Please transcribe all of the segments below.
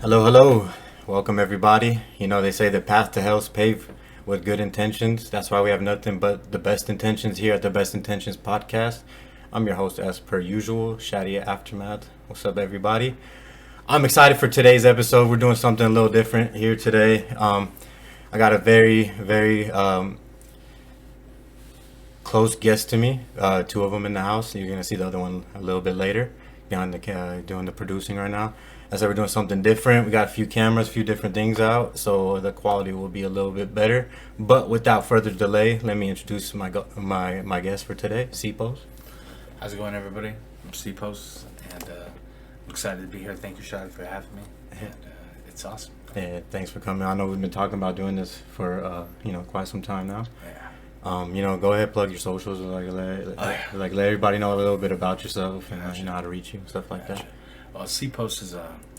Hello, hello. Welcome, everybody. You know, they say the path to hell's paved with good intentions. That's why we have nothing but the best intentions here at the Best Intentions podcast. I'm your host, as per usual, Shadia Aftermath. What's up, everybody? I'm excited for today's episode. We're doing something a little different here today. I got a very close guest to me. Two of them in the house. You're gonna see the other one a little bit later. Behind the doing the producing right now. As we're doing something different, we got a few cameras, a few different things out, so the quality will be a little bit better. But without further delay, let me introduce my guest for today, CPOs. How's it going, everybody? I'm CPOS, and I'm excited to be here. Thank you, Shadi, for having me. And it's awesome. Yeah, thanks for coming. I know we've been talking about doing this for quite some time now. Yeah. Go ahead, plug your socials, let everybody know a little bit about yourself and you know how to reach you, stuff like that. Well, CPOS is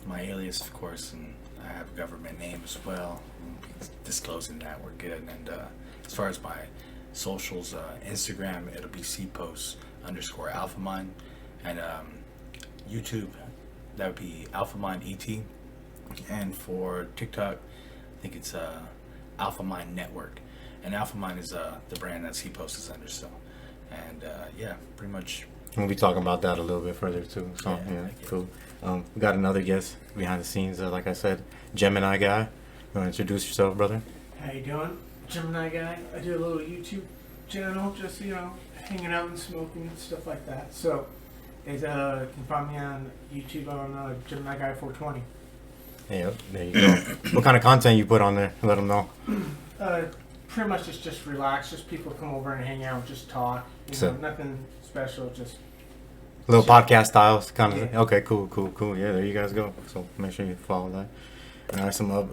my alias, of course, and I have a government name as well. Disclosing that, we're good. And as far as my socials, Instagram, it'll be CPOS_AlphaMind, and YouTube, that would be AlphaMind ET, and for TikTok, I think it's AlphaMind Network. And AlphaMind is the brand that CPOS is under. So, and pretty much. We'll be talking about that a little bit further too. So yeah, cool. We got another guest behind the scenes. Like I said, Gemini guy. You want to introduce yourself, brother? How you doing? Gemini guy. I do a little YouTube channel, just hanging out and smoking and stuff like that. So, you can find me on YouTube on Gemini Guy 420. Yep, there you go. What kind of content you put on there? Let them know. Pretty much just relax. Just people come over and hang out, just talk. Nothing special. Just little podcast styles, kind of. Yeah. Okay, cool. Yeah, there you guys go. So make sure you follow that. All right, so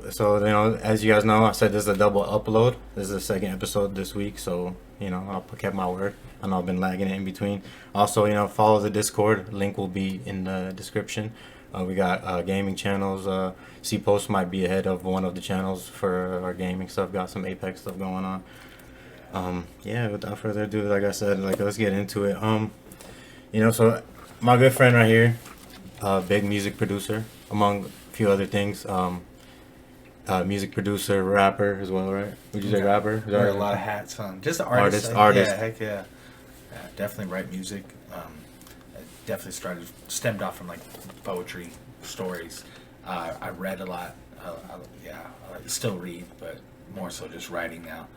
as you guys know, I said this is a double upload. This is the second episode this week, so I kept my word. I know I've been lagging it in between. Also, follow the Discord. Link will be in the description. We got gaming channels. CPOS might be ahead of one of the channels for our gaming stuff. Got some Apex stuff going on. Without further ado, like I said, let's get into it. So my good friend right here, big music producer, among a few other things. Music producer, rapper as well, right? Would you say rapper? Wear a lot of hats on. Just an Artist. Yeah, heck yeah. Definitely write music. Definitely stemmed off from like poetry, stories. I read a lot. I still read, but more so just writing now.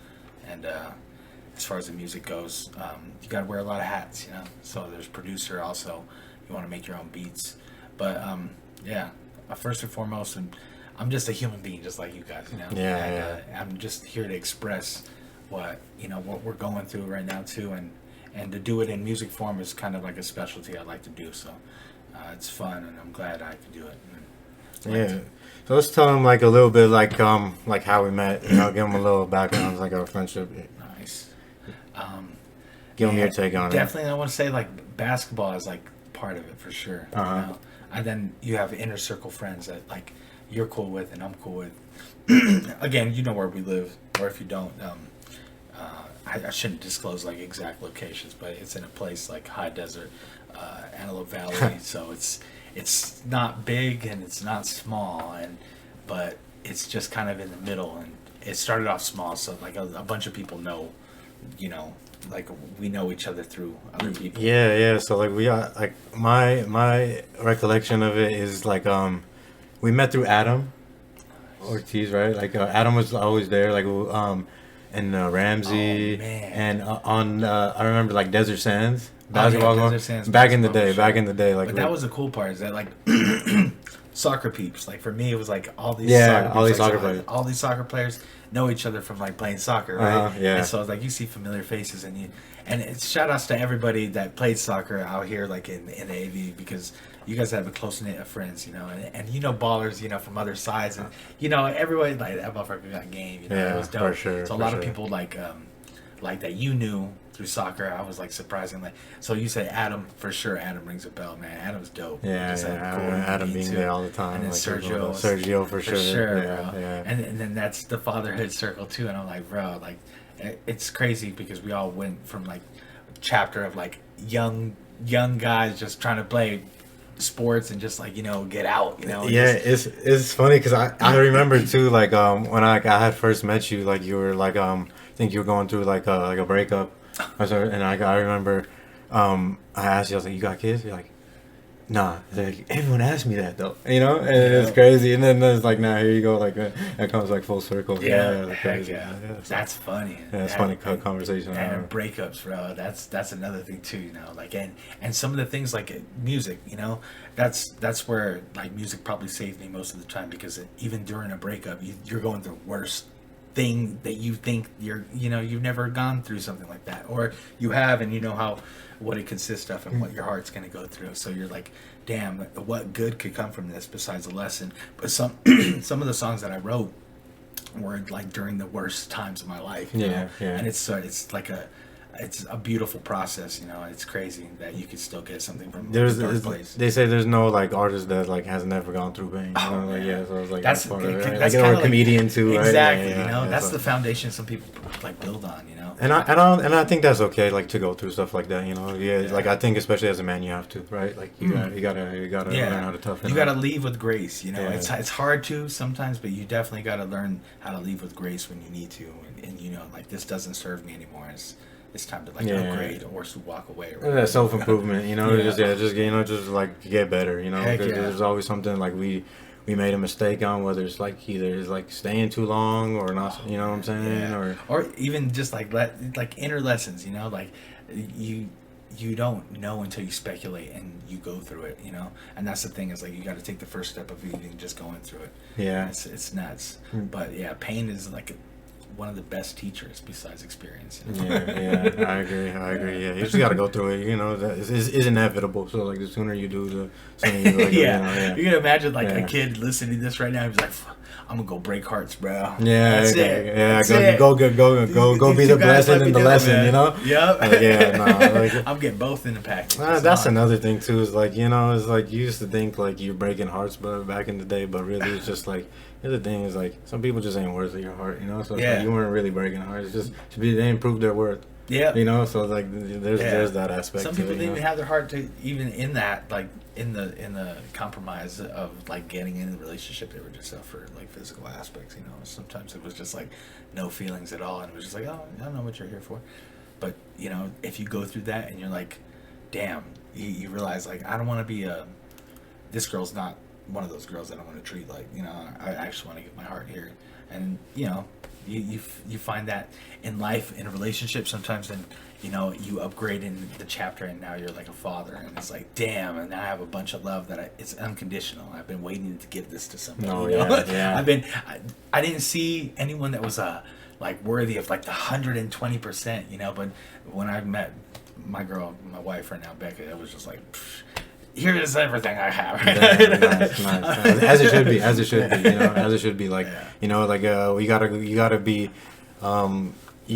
And as far as the music goes, you gotta wear a lot of hats, So there's producer also. You want to make your own beats, but first and foremost, and I'm just a human being, just like you guys, I'm just here to express what we're going through right now too, and to do it in music form is kind of like a specialty I like to do. So it's fun, and I'm glad I can do it. So let's tell them a little bit like how we met. Give them a little background, like our friendship. Nice. Give them your take on it. Definitely, I want to say basketball is part of it for sure. Uh-huh. And then you have inner circle friends that you're cool with and I'm cool with. Again, where we live, or if you don't, I shouldn't disclose exact locations, but it's in a place like high desert, Antelope Valley. So it's not big and it's not small, but it's just kind of in the middle. And it started off small, so a bunch of people know, we know each other through other people. Yeah. So we got my recollection of it is we met through Adam Ortiz, right? Adam was always there, and Ramsey, and on I remember Desert Sands basketball. Desert Sands back in the day, but that was the cool part, is that soccer peeps. For me, it was all these soccer players. All these soccer players know each other from playing soccer, right? And so it's you see familiar faces, and it's shout outs to everybody that played soccer out here in the AV, because you guys have a close knit of friends, and ballers, from other sides, and everybody that motherfucker got game, it was dope. For sure. So a lot of people like that knew through soccer. I was surprisingly. So you say Adam, for sure. Adam rings a bell, man. Adam's dope. Yeah. Adam being there all the time. And then Sergio for sure. Yeah. And then that's the fatherhood circle too. And I'm bro, it's crazy, because we all went from chapter of young guys just trying to play sports and just like, you know, get out, you know. Yeah, it's funny because I remember too, like when I had first met you, like you were like I think you were going through like a breakup, or so, and I remember I asked you, I was like, you got kids? You're like, nah. Like, everyone asked me that though, you know, and it's crazy. And then it's like, nah, here you go, like that comes like full circle. Yeah, it's heck crazy. yeah. It's That's funny. yeah, it's funny conversation. And breakups, bro. That's another thing too, you know. Like and some of the things like music, you know, that's where like music probably saved me most of the time, because even during a breakup, you're going through the worst thing that you think you've never gone through something like that, or you have, and you know what it consists of and what your heart's going to go through. So you're like, damn, what good could come from this besides a lesson? But some of the songs that I wrote were like during the worst times of my life, you know? And it's like it's a beautiful process, you know. It's crazy that you could still get something from a dark place. They say there's no like artist that like has never gone through pain. You know? Like, yeah, so it's like that's part of it, right? that's like, kind or of a comedian too, right? Exactly, Yeah, you know. That's so. the foundation some people like build on, you know. And I think that's okay, like to go through stuff like that, you know. Yeah, like I think especially as a man, you have to, right? Like you gotta learn how to toughen. You gotta leave with grace, you know. Yeah. It's hard to sometimes, but you definitely gotta learn how to leave with grace when you need to, and you know, like, this doesn't serve me anymore. It's time to like upgrade or to walk away. Or yeah, self improvement, you know. just like get better, you know. Because there's always something like we made a mistake on, whether it's like either it's like staying too long or not, you know what I'm saying, or even just like inner lessons, you know, like you don't know until you speculate and you go through it, you know. And that's the thing, is like you got to take the first step of even just going through it. Yeah, it's nuts. But yeah, pain is like one of the best teachers besides experience, you know? yeah, I agree. Yeah, you just got to go through it, you know. It's inevitable. So like the sooner you do, the sooner you like, you can imagine like a kid listening to this right now. He's like, I'm gonna go break hearts, bro. Yeah, that's it. Yeah, go be the blessing and the lesson, man. You know. Yep. I'm getting both in the package. That's another thing too. Is like, you know, it's like you used to think like you're breaking hearts, but back in the day, but really it's just like, the other thing is like some people just ain't worth of your heart, you know. So it's like you weren't really breaking hearts. It's just they improved their worth. Yeah. You know, so like there's that aspect. Some people didn't even have their heart to even in that, like in the compromise of like getting in the relationship, they were just up for like physical aspects, you know. Sometimes it was just like no feelings at all, and it was just like, oh, I don't know what you're here for. But you know, if you go through that and you're like, damn, you realize like, I don't want to be this girl's not one of those girls that I want to treat like, you know, I actually want to get my heart here. And you know, you find that in life, in a relationship, sometimes then, you know, you upgrade in the chapter and now you're like a father, and it's like, damn, and now I have a bunch of love that it's unconditional. I've been waiting to give this to somebody. I didn't see anyone that was like worthy of like the 120%, you know. But when I met my girl, my wife right now, Becca, it was just like, here is everything I have. Nice. As it should be, you know, as it should be. Like, you know, like you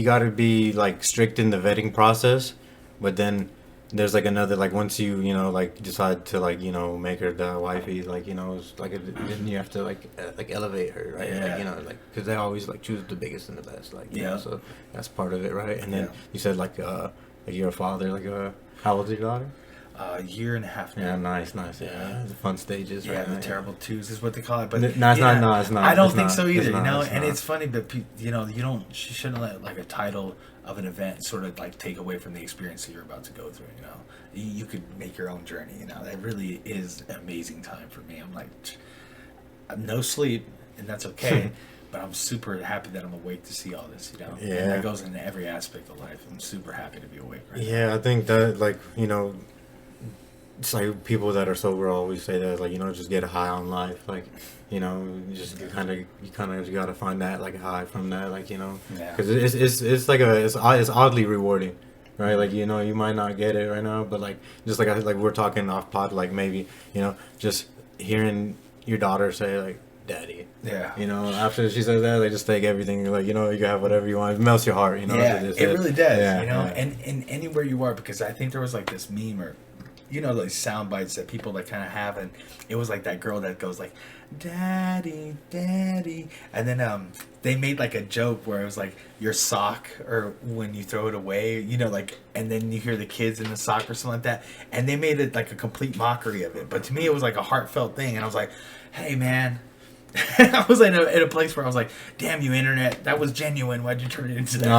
gotta be like strict in the vetting process, but then there's like another, like once you know, like decide to like, you know, make her the wifey, like, you know, it's like then you have to like elevate her, right? Like, you know, like, because they always like choose the biggest and the best, like, you know, so that's part of it, right? And then you said like you're a father, like how old is your daughter? A year and a half now. Yeah, nice. Yeah, the fun stages. Yeah, right? the terrible twos is what they call it. But it's not. I don't think so either. You know, and it's funny, but you know, she shouldn't let like a title of an event sort of like take away from the experience that you're about to go through. You know, you could make your own journey. You know, that really is an amazing time for me. I'm like, no sleep, and that's okay. But I'm super happy that I'm awake to see all this, you know. Yeah, and that goes into every aspect of life. I'm super happy to be awake right now. Yeah, I think that, like, you know, it's like people that are sober always say that, like, you know, just get a high on life, like, you know, just you kind of got to find that like high from that, like, you know, because it's like it's oddly rewarding, right? Like, you know, you might not get it right now, but like just like we're talking off pod, like maybe, you know, just hearing your daughter say like, daddy, you know, after she says that, they just take everything, like, you know, you can have whatever you want. It melts your heart, you know. It really does, you know. And anywhere you are, because I think there was like this meme or you know, those sound bites that people like kind of have, and it was like that girl that goes like, "Daddy, Daddy," and then they made like a joke where it was like your sock or when you throw it away, you know, like, and then you hear the kids in the sock or something like that, and they made it like a complete mockery of it. But to me, it was like a heartfelt thing, and I was like, "Hey, man." I was in a place where I was like, "Damn you, internet! That was genuine. Why'd you turn it into that?"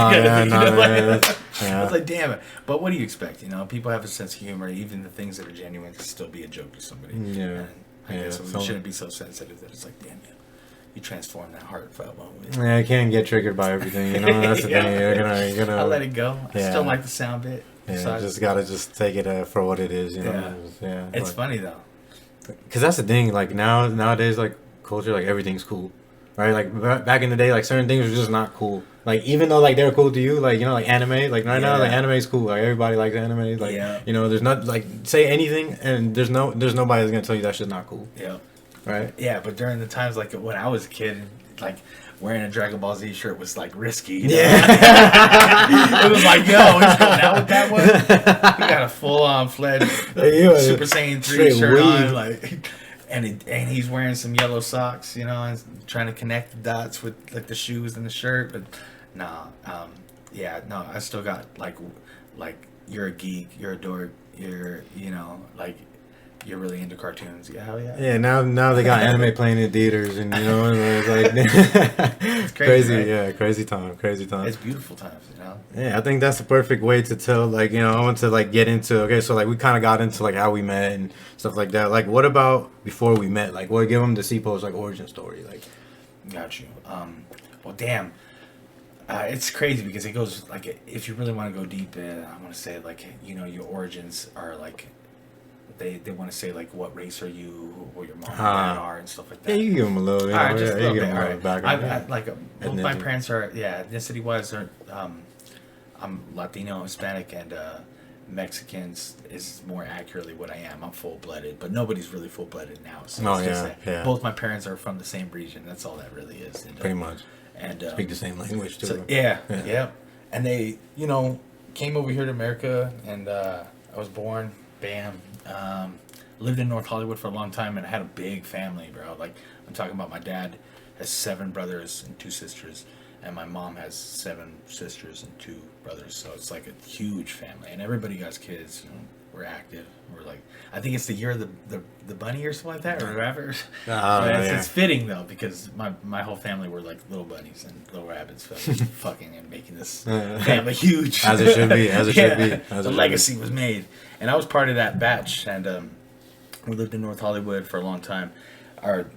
I was like, "Damn it!" But what do you expect? You know, people have a sense of humor. Even the things that are genuine can still be a joke to somebody. Yeah, and I guess we shouldn't be so sensitive that it's like, "Damn you transform that heartfelt moment." Yeah, you can't get triggered by everything. You know, that's the thing. You're gonna. I let it go. I Yeah. still like the sound bit. Yeah, So just gotta take it for what it is. You know. Yeah. It's funny though. Because that's the thing. Like nowadays, like culture, like everything's cool, right? Like back in the day, like certain things were just not cool. Like even though like they're cool to you, like you know, like anime. Like right now, like anime's cool. Like everybody likes anime. Like you know, there's not like say anything, and there's nobody that's gonna tell you that shit's not cool. Yeah. Right. Yeah, but during the times like when I was a kid, like wearing a Dragon Ball Z shirt was like risky. You know? Yeah. It was like, yo, he's going out with that one. He got a full on fledged Super Saiyan 3 shirt on, like, and he's wearing some yellow socks, you know, and trying to connect the dots with like the shoes and the shirt. But I still got like you're a geek, you're a dork, you're you're really into cartoons. Yeah, hell yeah. Yeah, now they got anime playing in theaters, and you know, it's like it's crazy, right? Yeah, crazy time. It's beautiful times, you know. Yeah, I think that's the perfect way to tell. Like, you know, I want to like get into. Okay, so like we kind of got into like how we met and stuff like that. Like, what about before we met? Like, what give them the CPO's like origin story? Like, got you. Well, damn. It's crazy because it goes like if you really want to go deep in, I want to say like you know your origins are like. They want to say like what race are you, or your mom and dad are, and stuff like that. Yeah, you give them a little. All right, just a little bit. All right. Background. Both my parents are ethnicity wise. I'm Latino, Hispanic, and Mexicans is more accurately what I am. I'm full blooded, but nobody's really full blooded now. So both my parents are from the same region. That's all that really is. And, pretty much. And speak the same language too. So, yeah. And they, you know, came over here to America, and I was born. Bam. Lived in North Hollywood for a long time, and I had a big family, bro. Like, I'm talking about my dad has 7 brothers and 2 sisters, and my mom has 7 sisters and 2 brothers. So it's like a huge family, and everybody got kids. You know, we're active. We're like, I think it's the year of the bunny or something like that, or rabbit. It's fitting though because my whole family were like little bunnies and little rabbits, fucking and making this family huge. As it should be. As it should be. The legacy was made, and I was part of that batch. And we lived in North Hollywood for a long time. Our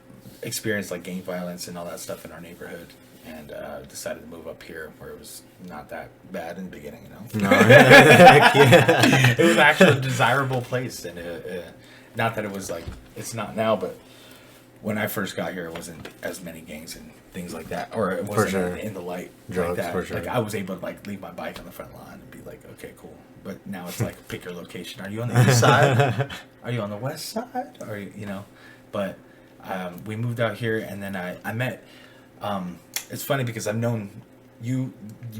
experienced like gang violence and all that stuff in our neighborhood. And decided to move up here where it was not that bad in the beginning, you know. No. It was actually a desirable place, and not that it was like it's not now, but when I first got here, it wasn't as many gangs and things like that, or it wasn't in the light drugs like that. For sure. Like I was able to like leave my bike on the front lawn and be like, okay, cool. But now it's like pick your location. Are you on the east side? Are you on the west side? Or you know? But we moved out here, and then I met. It's funny because I've known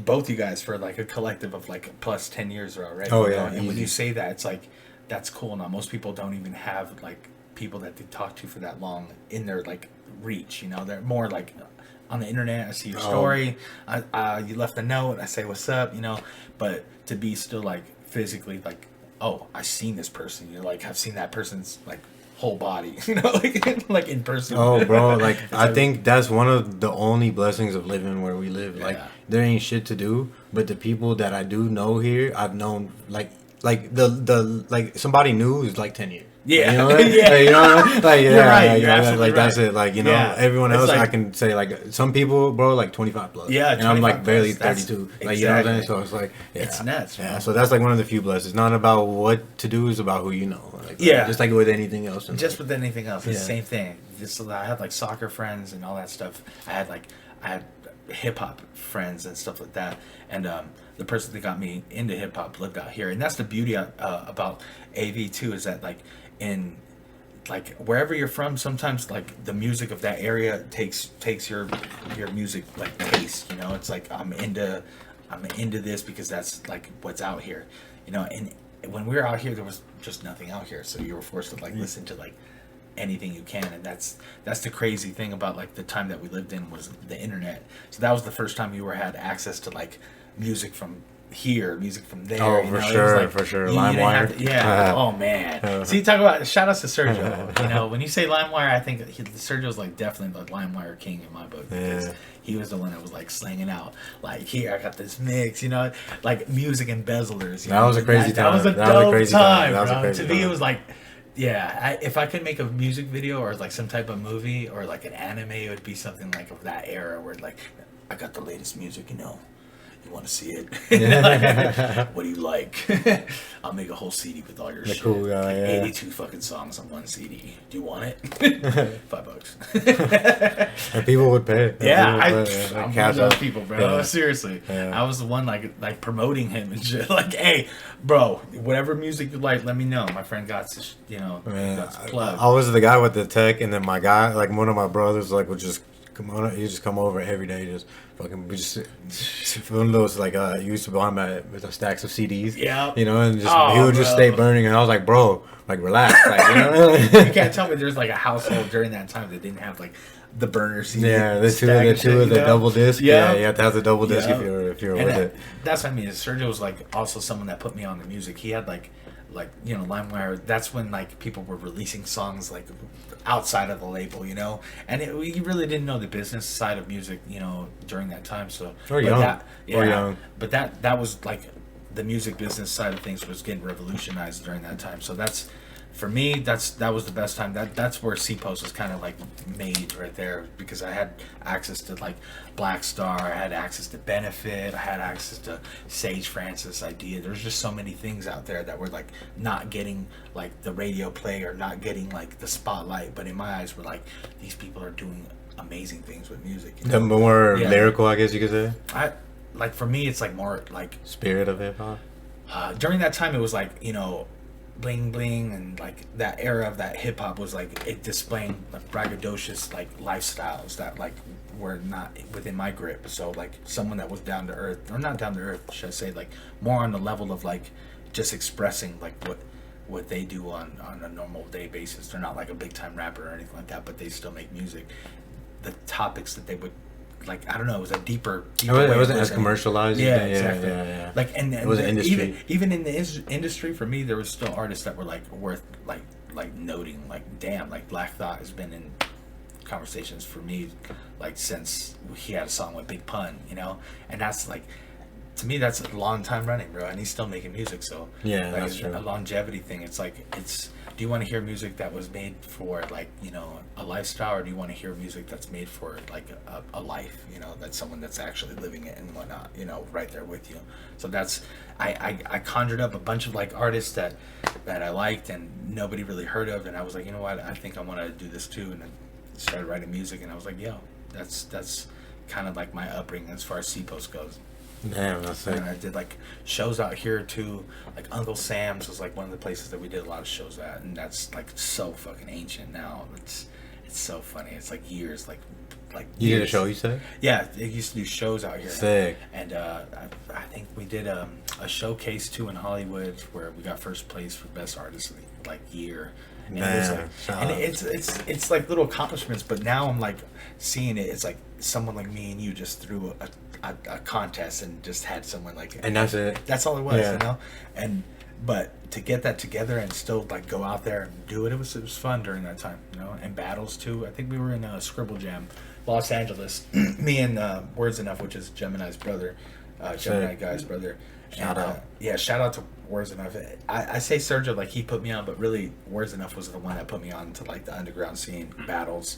both you guys for like a collective of like plus 10 years already. Oh yeah. And when you say that, it's like that's cool. Now most people don't even have like people that they talk to for that long in their like reach. You know, they're more like on the internet. I see your story. You left a note. I say what's up. You know, but to be still like physically like, oh, I've seen this person. You're like I've seen that person's like. Whole body, you know, like in person. Oh, bro, like I think that's one of the only blessings of living where we live. Like there ain't shit to do, but the people that I do know here, I've known like the like somebody new is like 10 years. Yeah, you know, like, you know, like you're right. You're absolutely like that's it. Like you know, everyone else like, I can say like some people, bro, like 25 plus. Yeah, and I'm like barely 32. Exactly. Like you know what I'm saying? So it's like it's nuts. Yeah, so that's like one of the few blessings. It's not about what to do; it's about who you know. Like, just like with anything else. Just with anything else, it's the same thing. Just I had like soccer friends and all that stuff. I had hip hop friends and stuff like that, and the person that got me into hip hop lived out here, and that's the beauty about AV too, is that like in like wherever you're from, sometimes like the music of that area takes your music like taste. You know, it's like I'm into this because that's like what's out here. You know, and when we were out here, there was just nothing out here, so you were forced to like listen to like anything you can, and that's the crazy thing about like the time that we lived in was the internet. So that was the first time you had access to like music from here, music from there. Oh, you for know? sure, Like, for sure. you didn't have LimeWire. to- yeah. Oh man. See, talk about shout outs to Sergio. You know, when you say LimeWire, I think Sergio's like definitely the LimeWire king in my book because Yeah. he was the one that was like slanging out like, here I got this mix, you know, like music embezzlers. That was a crazy That was a time. That was a dope crazy time. time, That was a bro. crazy To me, it time. was like. Yeah, if I could make a music video or like some type of movie or like an anime, it would be something like of that era where like I got the latest music, you know. You want to see it? What do you like? I'll make a whole CD with all your The shit. cool guy, Like yeah. 82 fucking songs on one CD. Do you want it? $5. And people would pay. Yeah, People would pay. I'm one Cash of those out. people, bro. Yeah. Seriously, Yeah. I was the one like promoting him and shit. Like, hey, bro, whatever music you like, let me know. My friend got, Man, got plug. I was the guy with the tech, and then my guy, like one of my brothers, like would just come on. He just come over every day, just fucking just one of those like you used to buy him with the stacks of CDs. Yeah. You know, and just Oh, he would just bro. stay burning, and I was like, bro, like relax, like you know. You can't tell me there's like a household during that time that didn't have like the burner CD. Yeah, the stack and shit, two of you the know? double disc. Yeah. Yeah, you have to have the double disc Yeah. if you're And with it. that's what I mean. Sergio was like also someone that put me on the music. He had like you know, LimeWire. That's when like people were releasing songs like outside of the label, you know. And we really didn't know the business side of music, you know, during that time. So Or but young. that- Or young. But that was like the music business side of things was getting revolutionized during that time. So that's. For me, that was the best time. That's where CPOS was kind of like made right there because I had access to like Black Star, I had access to Benefit, I had access to Sage Francis Idea. There's just so many things out there that were like not getting like the radio play or not getting like the spotlight. But in my eyes, were like these people are doing amazing things with music. You The know? more Yeah. lyrical, I guess you could say, I like for me, it's like more like spirit of hip hop. during that time it was like, you know, bling bling and like that era of that hip hop was like it displaying like braggadocious like lifestyles that like were not within my grip. So like someone that was down to earth, or not down to earth, should I say, like more on the level of like just expressing like what they do on a normal day basis. They're not like a big time rapper or anything like that, but they still make music. The topics that they would like, I don't know, it was a deeper It way of wasn't as listening. commercialized. Yeah, Yeah, exactly. yeah. Like, and It was an industry. Even in the industry, for me, there was still artists that were like worth like noting. Like, damn, like Black Thought has been in conversations for me like since he had a song with Big Pun, you know, and that's like. To me, that's a long time running, bro, and he's still making music. So Yeah, like, that's true. a longevity thing. It's like do you want to hear music that was made for like, you know, a lifestyle, or do you want to hear music that's made for like a life, you know, that's someone that's actually living it and whatnot, you know, right there with you. So that's I conjured up a bunch of like artists that I liked and nobody really heard of, and I was like, you know what, I think I want to do this too, and then started writing music, and I was like, yo, that's kind of like my upbringing as far as CPOS goes. Damn, that's it. And I did like shows out here too. Like Uncle Sam's was like one of the places that we did a lot of shows at, and that's like so fucking ancient now. It's so funny. It's like years, like You did a years. show, you said? Yeah, they used to do shows out here. Sick. And I think we did a showcase too in Hollywood where we got first place for best artist of the like year. And it was Man, like, shout and out. it's like little accomplishments, but now I'm like seeing it. It's like someone like me and you just threw a contest and just had someone like, And that's it. that's all it was, Yeah. you know. And but to get that together and still like go out there and do it, it was fun during that time, you know. And battles too. I think we were in a Scribble Jam, Los Angeles. Me and Words Enough, which is Gemini's brother, Gemini Sick. guy's brother. Shout And, out. Yeah, shout out to Words Enough. I say Sergio like he put me on, but really Words Enough was the one that put me on to like the underground scene, battles,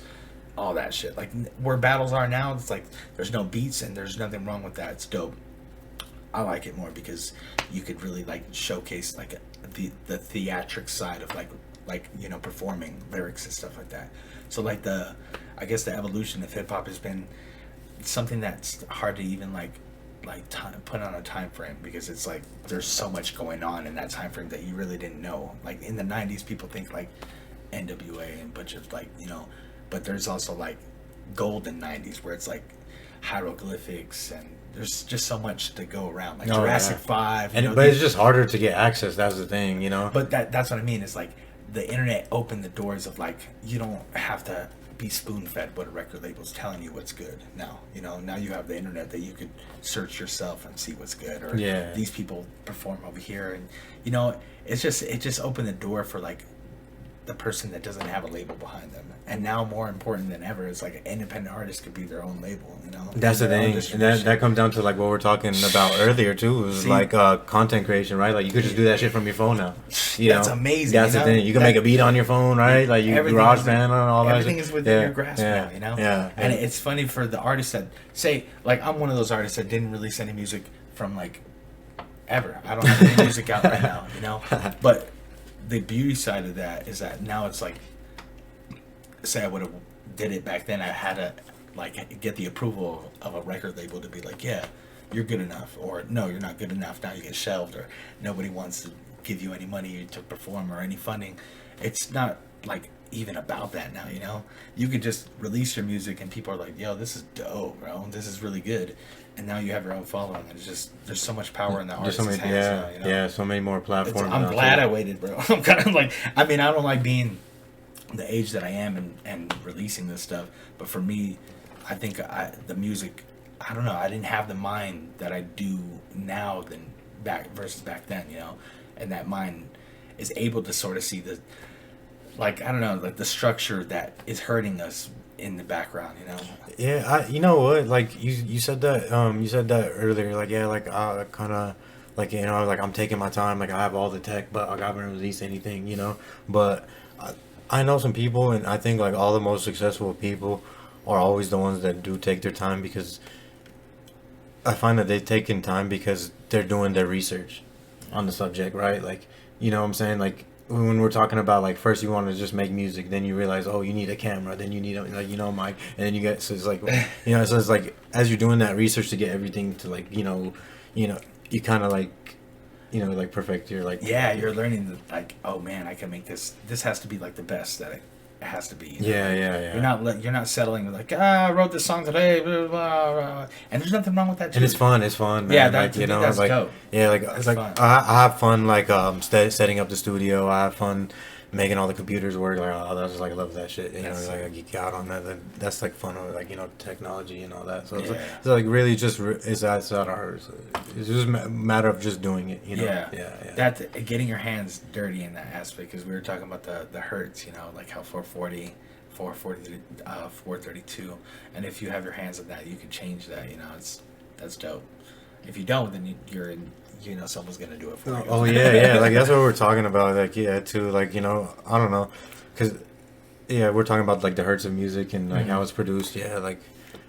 all that shit. Like where battles are now, it's like there's no beats and there's nothing wrong with that. It's dope. I like it more because you could really like showcase like the theatric side of like you know, performing lyrics and stuff like that. So like I guess the evolution of hip hop has been something that's hard to even like put on a time frame, because it's like there's so much going on in that time frame that you really didn't know. Like in the 90s, people think like NWA and a bunch of like, you know, but there's also like golden 90s where it's like hieroglyphics, and there's just so much to go around, like Oh, Jurassic yeah. 5. And but it's just harder to get access. That's the thing, you know. But that's what I mean. It's like the internet opened the doors of like you don't have to be spoon fed what a record label's telling you what's good now. You know, now you have the internet that you could search yourself and see what's good, or Yeah. these people perform over here, and you know, it just opened the door for like the person that doesn't have a label behind them. And now more important than ever is like an independent artist could be their own label, you know. That's the Their own thing, and distribution. that comes down to like what we're talking about earlier too. It was See? like content creation, right? Like you could just do that shit from your phone now. That's amazing, That's you the know? thing. You can That- make a beat on your phone, right? Like you Everything garage is- band and all that. Everything shit. is within Yeah, your grasp yeah, now, you know? Yeah, And yeah. it's funny for the artists that say, like, I'm one of those artists that didn't release any music from, like, ever. I don't have any music out right now, you know? But the beauty side of that is that now it's like, say I would have did it back then, I had to, like, get the approval of a record label to be like, yeah, you're good enough, or no, you're not good enough, now you get shelved, or nobody wants to give you any money to perform or any funding. It's not like even about that now, you know. You could just release your music and people are like, yo, this is dope, bro, this is really good, and now you have your own following, and it's just, there's so much power in the Just artist's so many, hands yeah, now, you know? yeah, so many more platforms. I'm now, glad too. I waited, bro. I'm kind of like, I mean, I don't like being the age that I am and releasing this stuff, but for me, I think the music, I don't know, I didn't have the mind that I do now than back versus back then, you know, and that mind is able to sort of see the, like, I don't know, like the structure that is hurting us in the background, you know. Yeah, you know what? Like you said that earlier. Like yeah, like I kind of like you know like I'm taking my time. Like I have all the tech, but I haven't released anything. You know, but I know some people, and I think like all the most successful people are always the ones that do take their time because I find that they've taken time because they're doing their research on the subject, right? Like you know what I'm saying? Like when we're talking about like first you want to just make music, then you realize oh you need a camera, then you need a like you know mic, and then you get so it's like you know so it's like as you're doing that research to get everything to like you know you kind of like you know like perfect your like Yeah, you're learning that, like, oh man, I can make this. This has to be like the best that it has to be. You know? yeah You're not settling with like, I wrote this song today, blah, blah, blah. And there's nothing wrong with that too. and it's fun man. Yeah, like you know that's like dope. yeah like That's it's like fun. I have fun like setting up the studio. I have fun making all the computers work. Like oh that's just like I love that shit. You know That's like I geek out on that. That's like fun of like you know technology and all that. So Yeah. it's like really just it's not ours. It's just a matter of just doing it. You know Yeah. That getting your hands dirty in that aspect, because we were talking about the hertz, you know, like how 440, 432, and if you have your hands on that, you can change that. You know, that's dope. If you don't, then you're in. You know, someone's gonna do it for you. Oh yeah, like that's what we're talking about. Like yeah, too. Like you know, I don't know, cause yeah, we're talking about like the hertz of music and like how it's produced. Yeah, like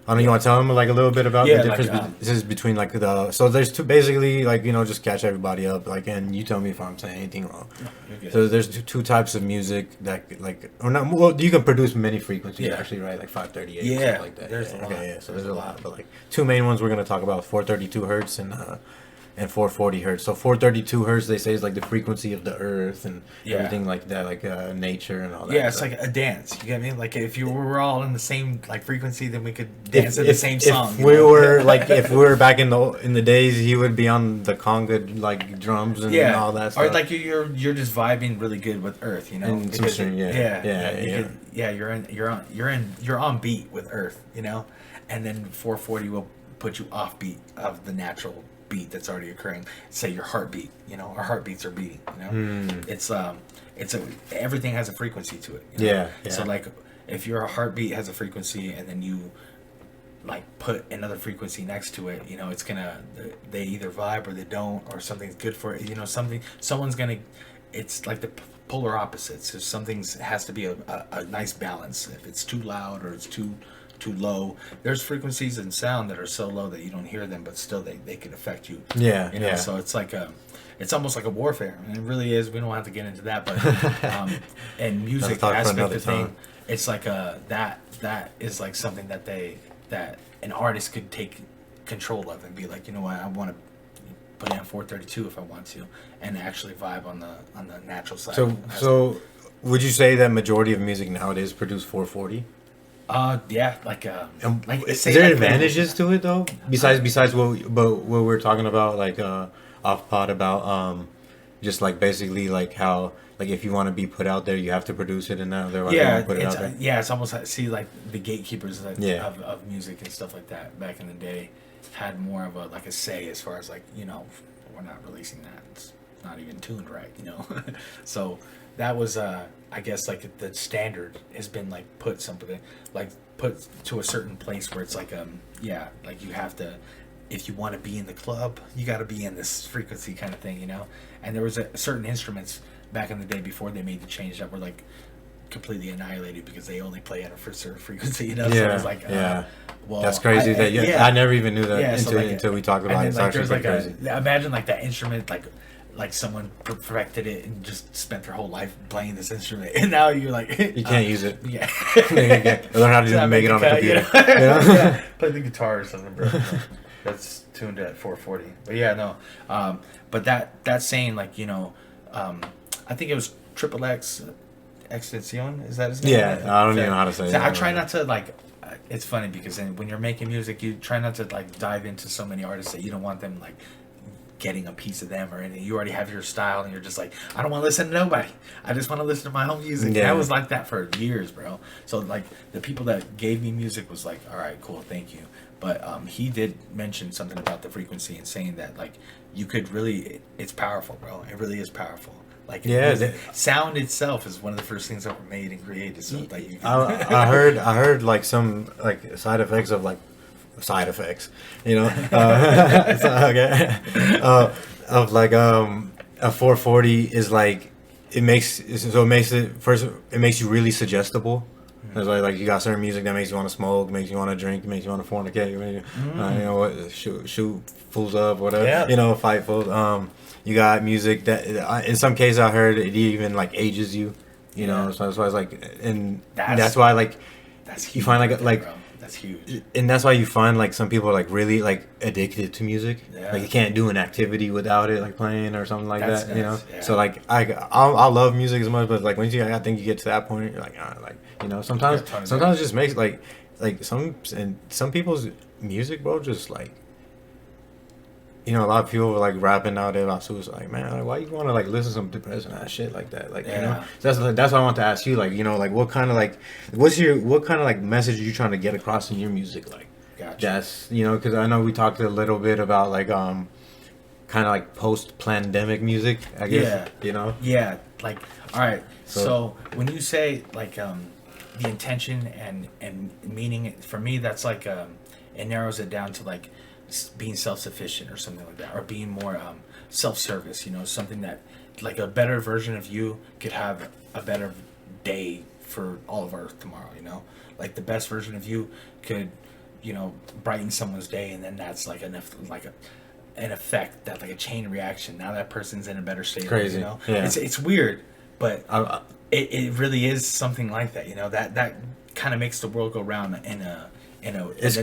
I don't know. You want to tell them like a little bit about Yeah, the difference like, this is between like the so there's two basically like you know just catch everybody up like and you tell me if I'm saying anything wrong. You're good. So there's two types of music that like or not well you can produce many frequencies Yeah. actually right like 538 Yeah, stuff like that. there's yeah, a lot. okay, yeah, so There's there's a a lot lot. but like two main ones we're gonna talk about 432 hertz and 440 hertz. So 432 hertz they say is like the frequency of the earth and Yeah. everything like that, like nature and all that. Yeah, it's stuff. like a dance. You get me? Like if you were all in the same like frequency, then we could dance to the same song. If you we know? were like if we were back in the days, he would be on the conga like drums and yeah, all that stuff. or like you're just vibing really good with Earth, you know? And some Because string, yeah. you Yeah. could- you're on beat with Earth, you know, and then 440 will put you off beat of the natural beat that's already occurring. Say your heartbeat, you know, our heartbeats are beating, you know. It's everything has a frequency to it. You know? Yeah. So like if your heartbeat has a frequency and then you like put another frequency next to it, you know, it's gonna they either vibe or they don't, or something's good for it, you know, someone's gonna, it's like the polar opposites. So something's has to be a nice balance. If it's too loud or it's too low, there's frequencies in sound that are so low that you don't hear them, but still they can affect you. Yeah, You know, yeah. so it's like it's almost like a warfare, and it really is. We don't have to get into that, but and music talk for aspect another of thing, time. it's like that is like something that an artist could take control of and be like, you know what, I want to put in 432 if I want to, and actually vibe on the natural side. So would you say that majority of music nowadays produce 440? Yeah, Is there advantages to it though? Besides what we're talking about, like off pod about just like basically like how like if you want to be put out there, you have to produce it, and now they're like, yeah, put it out there. yeah, it's almost like see like the gatekeepers Yeah. of music and stuff like that back in the day had more of a say as far as like we're not releasing that. It's not even tuned right, so that was I guess like the standard has been like put to a certain place where it's like like you have to, if you want to be in the club, you got to be in this frequency kind of thing, and there was certain instruments back in the day before they made the change that were like completely annihilated because they only play at a certain frequency, Yeah, so it was like well, that's crazy. I never even knew that yeah, until we talked about it. Then, It's actually crazy. imagine like that instrument like someone perfected it and just spent their whole life playing this instrument, and now you're like You can't use it. Yeah, Learn how to just make it on the computer. Yeah. Play the guitar or something, bro. That's tuned at 440. But yeah, no. But that saying like I think it was Triple X Extension. Is that his name? Yeah, I don't even know how to say it. I try not to like. It's funny because when you're making music, you try not to like dive into so many artists that you don't want them like getting a piece of them or anything. You already have your style, and you're just like, I don't want to listen to nobody. I just want to listen to my own music. Yeah. I was like that for years, bro. So like the people that gave me music was like, all right, cool, thank you. But he did mention something about the frequency and saying that like you could really, it's powerful, bro. It really is powerful. Like sound itself is one of the first things that were made and created. So like I heard like some like side effects of like side effects, okay, of like a 440 is like it makes you really suggestible. It's like you got certain music that makes you want to smoke, makes you want to drink, makes you want to fornicate, shoot fools up, whatever, fight fools. You got music that in some cases I heard it even like ages you, so that's why it's like, and that's why like that's huge, you find like bro. That's huge, and that's why you find like some people are like really like addicted to music. Like you can't do an activity without it like playing or something like that. Yeah. So like I love music as much, but like I think you get to that point, you're like sometimes it just makes like some people's music, bro, just like. A lot of people were like rapping nowadays about suicide. Like, man, like, why you want to like listen to some depressing ass shit like that? Like, that's why I want to ask you, like, like what kind of like message are you trying to get across in your music? Like, gotcha. That's because I know we talked a little bit about like kind of like post-pandemic music, I guess. Yeah. Like, all right. So when you say like the intention and meaning, for me, that's like it narrows it down to like being self-sufficient or something like that, or being more self-service, something that like a better version of you could have a better day for all of Earth tomorrow, like the best version of you could brighten someone's day, and then that's like an effect, that like a chain reaction. Now that person's in a better state. Crazy. Yeah. It's It's weird, but it really is something like that, that kind of makes the world go round in a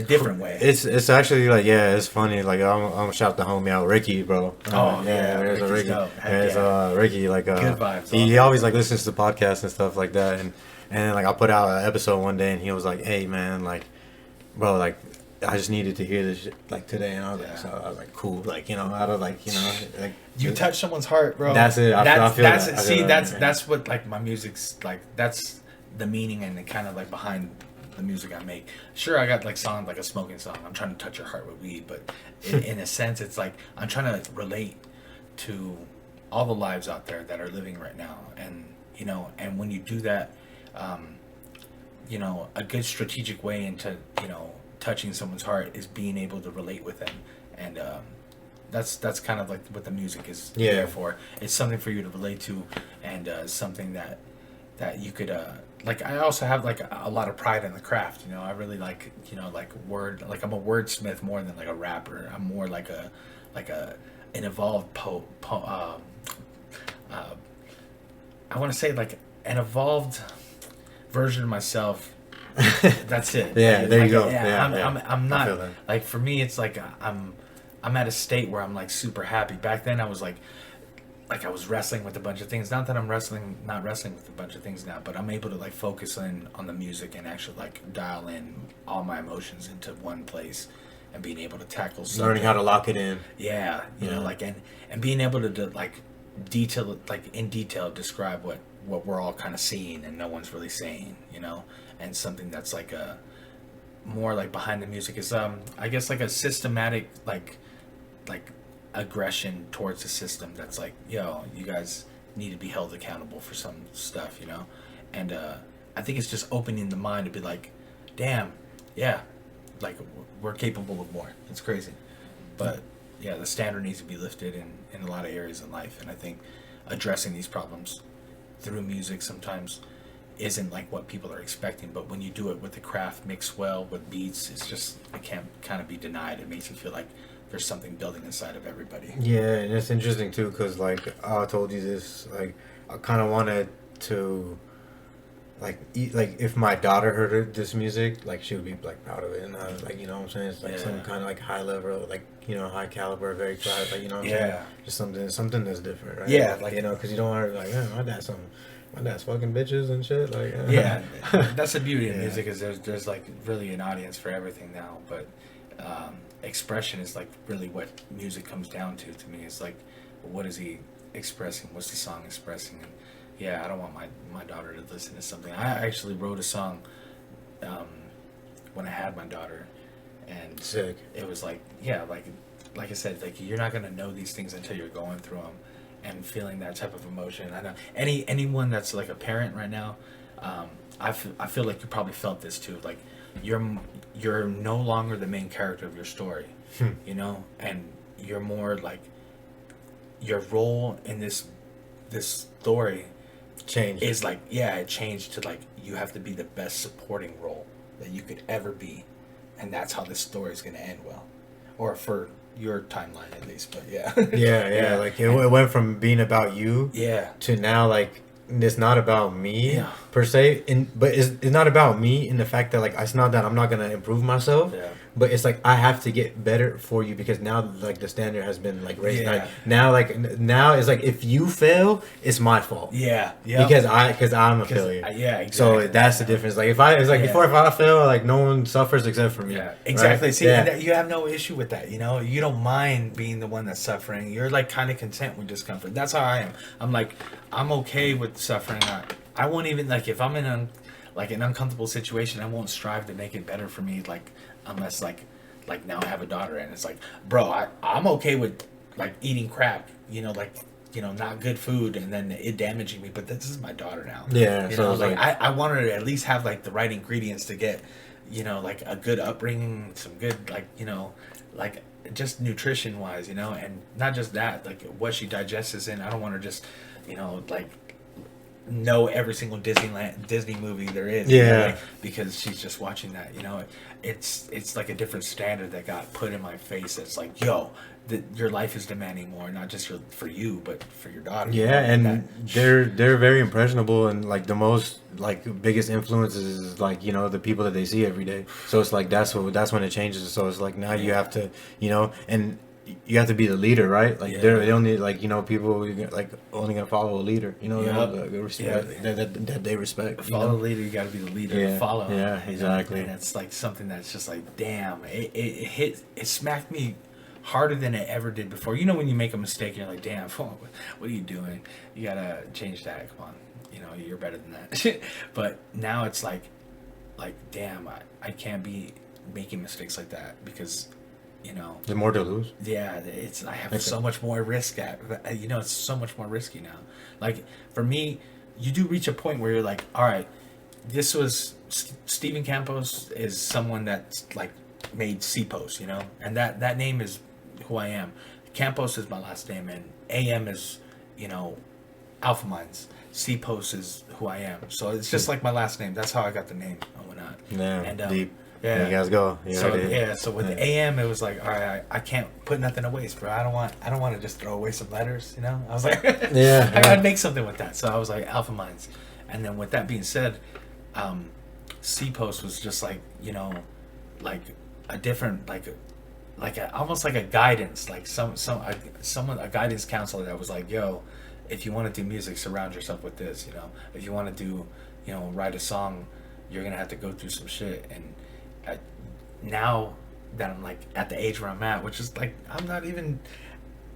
different way. It's actually like it's funny. Like I'm gonna shout the homie out, Ricky, bro. There's a Ricky. There's Ricky. Like good vibes. He always like listens to podcasts and stuff like that, and then like I put out an episode one day, and he was like, "Hey man, like, bro, like I just needed to hear this shit, like today," and I was like, cool, like out of like like you touch someone's heart, bro. That's it. I feel that. That's what like my music's like. That's the meaning and the kind of like behind the music I make. Sure, I got like songs like a smoking song. I'm trying to touch your heart with weed, but in a sense, it's like I'm trying to relate to all the lives out there that are living right now, and and when you do that, a good strategic way into touching someone's heart is being able to relate with them, and that's kind of like what the music is there for. It's something for you to relate to, and something that you could like. I also have like a lot of pride in the craft. I really like like I'm a wordsmith more than like a rapper. I'm more like an evolved I want to say like an evolved version of myself. That's it. There like, you go. I'm not like, for me it's like I'm at a state where I'm like super happy. Back then I was like like I was wrestling with a bunch of things. Not that I'm not wrestling with a bunch of things now, but I'm able to like focus in on the music and actually like dial in all my emotions into one place and being able to tackle something. Learning how to lock it in. Yeah, you know, like and being able to like detail, like in detail, describe what we're all kind of seeing and no one's really saying, you know, and something that's like a more like behind the music is I guess like a systematic like aggression towards the system that's like, yo, you guys need to be held accountable for some stuff, you know, and I think it's just opening the mind to be like, damn, yeah, like we're capable of more. It's crazy, but yeah, the standard needs to be lifted in a lot of areas in life, and I think addressing these problems through music sometimes isn't like what people are expecting, but when you do it with the craft mixed well with beats, it's just, it can't kind of be denied. It makes you feel like there's something building inside of everybody. Yeah, and it's interesting too, because like I told you this, like I kind of wanted to like if my daughter heard this music, like she would be like proud of it, and like, you know what I'm saying, it's like some kind of like high level, like, you know, high caliber, very proud, like, you know what I'm saying, just something that's different, right? Yeah, like, you know, because you don't want to like, man, my dad's fucking bitches and shit, like yeah, that's the beauty of music, is there's like really an audience for everything now, but expression is like really what music comes down to me. It's like, what is he expressing, what's the song expressing? And yeah, I don't want my daughter to listen to something. I actually wrote a song when I had my daughter, and sick. It was like, yeah, like I said, like you're not gonna know these things until you're going through them and feeling that type of emotion. I know anyone that's like a parent right now, I feel like you probably felt this too. Like you're no longer the main character of your story, you know, and you're more like your role in this story Change is like, yeah, it changed to like you have to be the best supporting role that you could ever be, and that's how this story is going to end well, or for your timeline at least. But yeah, yeah, like it went from being about you, to now like it's not about me per se, but it's not about me in the fact that like it's not that I'm not gonna improve myself, but it's like I have to get better for you, because now like the standard has been like raised. Now it's like if you fail, it's my fault. Because I'm a failure. Exactly. So that's the difference. Like if I fail, like no one suffers except for me. Exactly. Right? See, and you have no issue with that. You know, you don't mind being the one that's suffering. You're like kind of content with discomfort. That's how I am. I'm like, I'm okay with suffering. I won't even, like, if I'm in an uncomfortable situation, I won't strive to make it better for me, like, unless like now I have a daughter, and it's like, bro, I'm okay with like eating crap, you know, like, you know, not good food, and then it damaging me, but this is my daughter now. You know, like I want her to at least have like the right ingredients to get, you know, like a good upbringing, some good, like, you know, like just nutrition wise, you know, and not just that, like what she digests is in. I don't want her just, you know, like know every single Disney movie there is, you know, like, because she's just watching that, you know. It's like a different standard that got put in my face. It's like, yo, your life is demanding more, not just for you, but for your daughter. And they're very impressionable, and like the most like biggest influences is like, you know, the people that they see every day. So it's like that's when it changes. So it's like now you have to, you know, and you have to be the leader, right? Like they only, like, you know, people like only gonna follow a leader, you know, the respect that they respect. Follow the leader, you gotta be the leader to follow. Yeah, exactly. And it's like something that's just like, damn, it smacked me harder than it ever did before. You know, when you make a mistake, you're like, damn, what are you doing? You gotta change that. Come on, you know, you're better than that. But now it's like damn, I can't be making mistakes like that, because, you know, there's more to lose. I have so much more risk you know, it's so much more risky now. Like for me, you do reach a point where you're like, all right, this was Steven Campos is someone that's like made CPOs, you know, and that name is who I am. Campos is my last name, and AM is, you know, Alpha Minds. CPOs is who I am. So it's just like my last name. That's how I got the name and whatnot. Deep. Yeah, you guys go. So with the AM, it was like, all right, I can't put nothing to waste, bro. I don't want to just throw away some letters, you know. I was like, I gotta make something with that. So I was like, Alpha Minds. And then with that being said, CPOS was just like, you know, like a different, almost like a guidance, like a guidance counselor that was like, yo, if you want to do music, surround yourself with this. You know, if you want to do, you know, write a song, you're gonna have to go through some shit. And now that I'm like at the age where I'm at, which is like I'm not even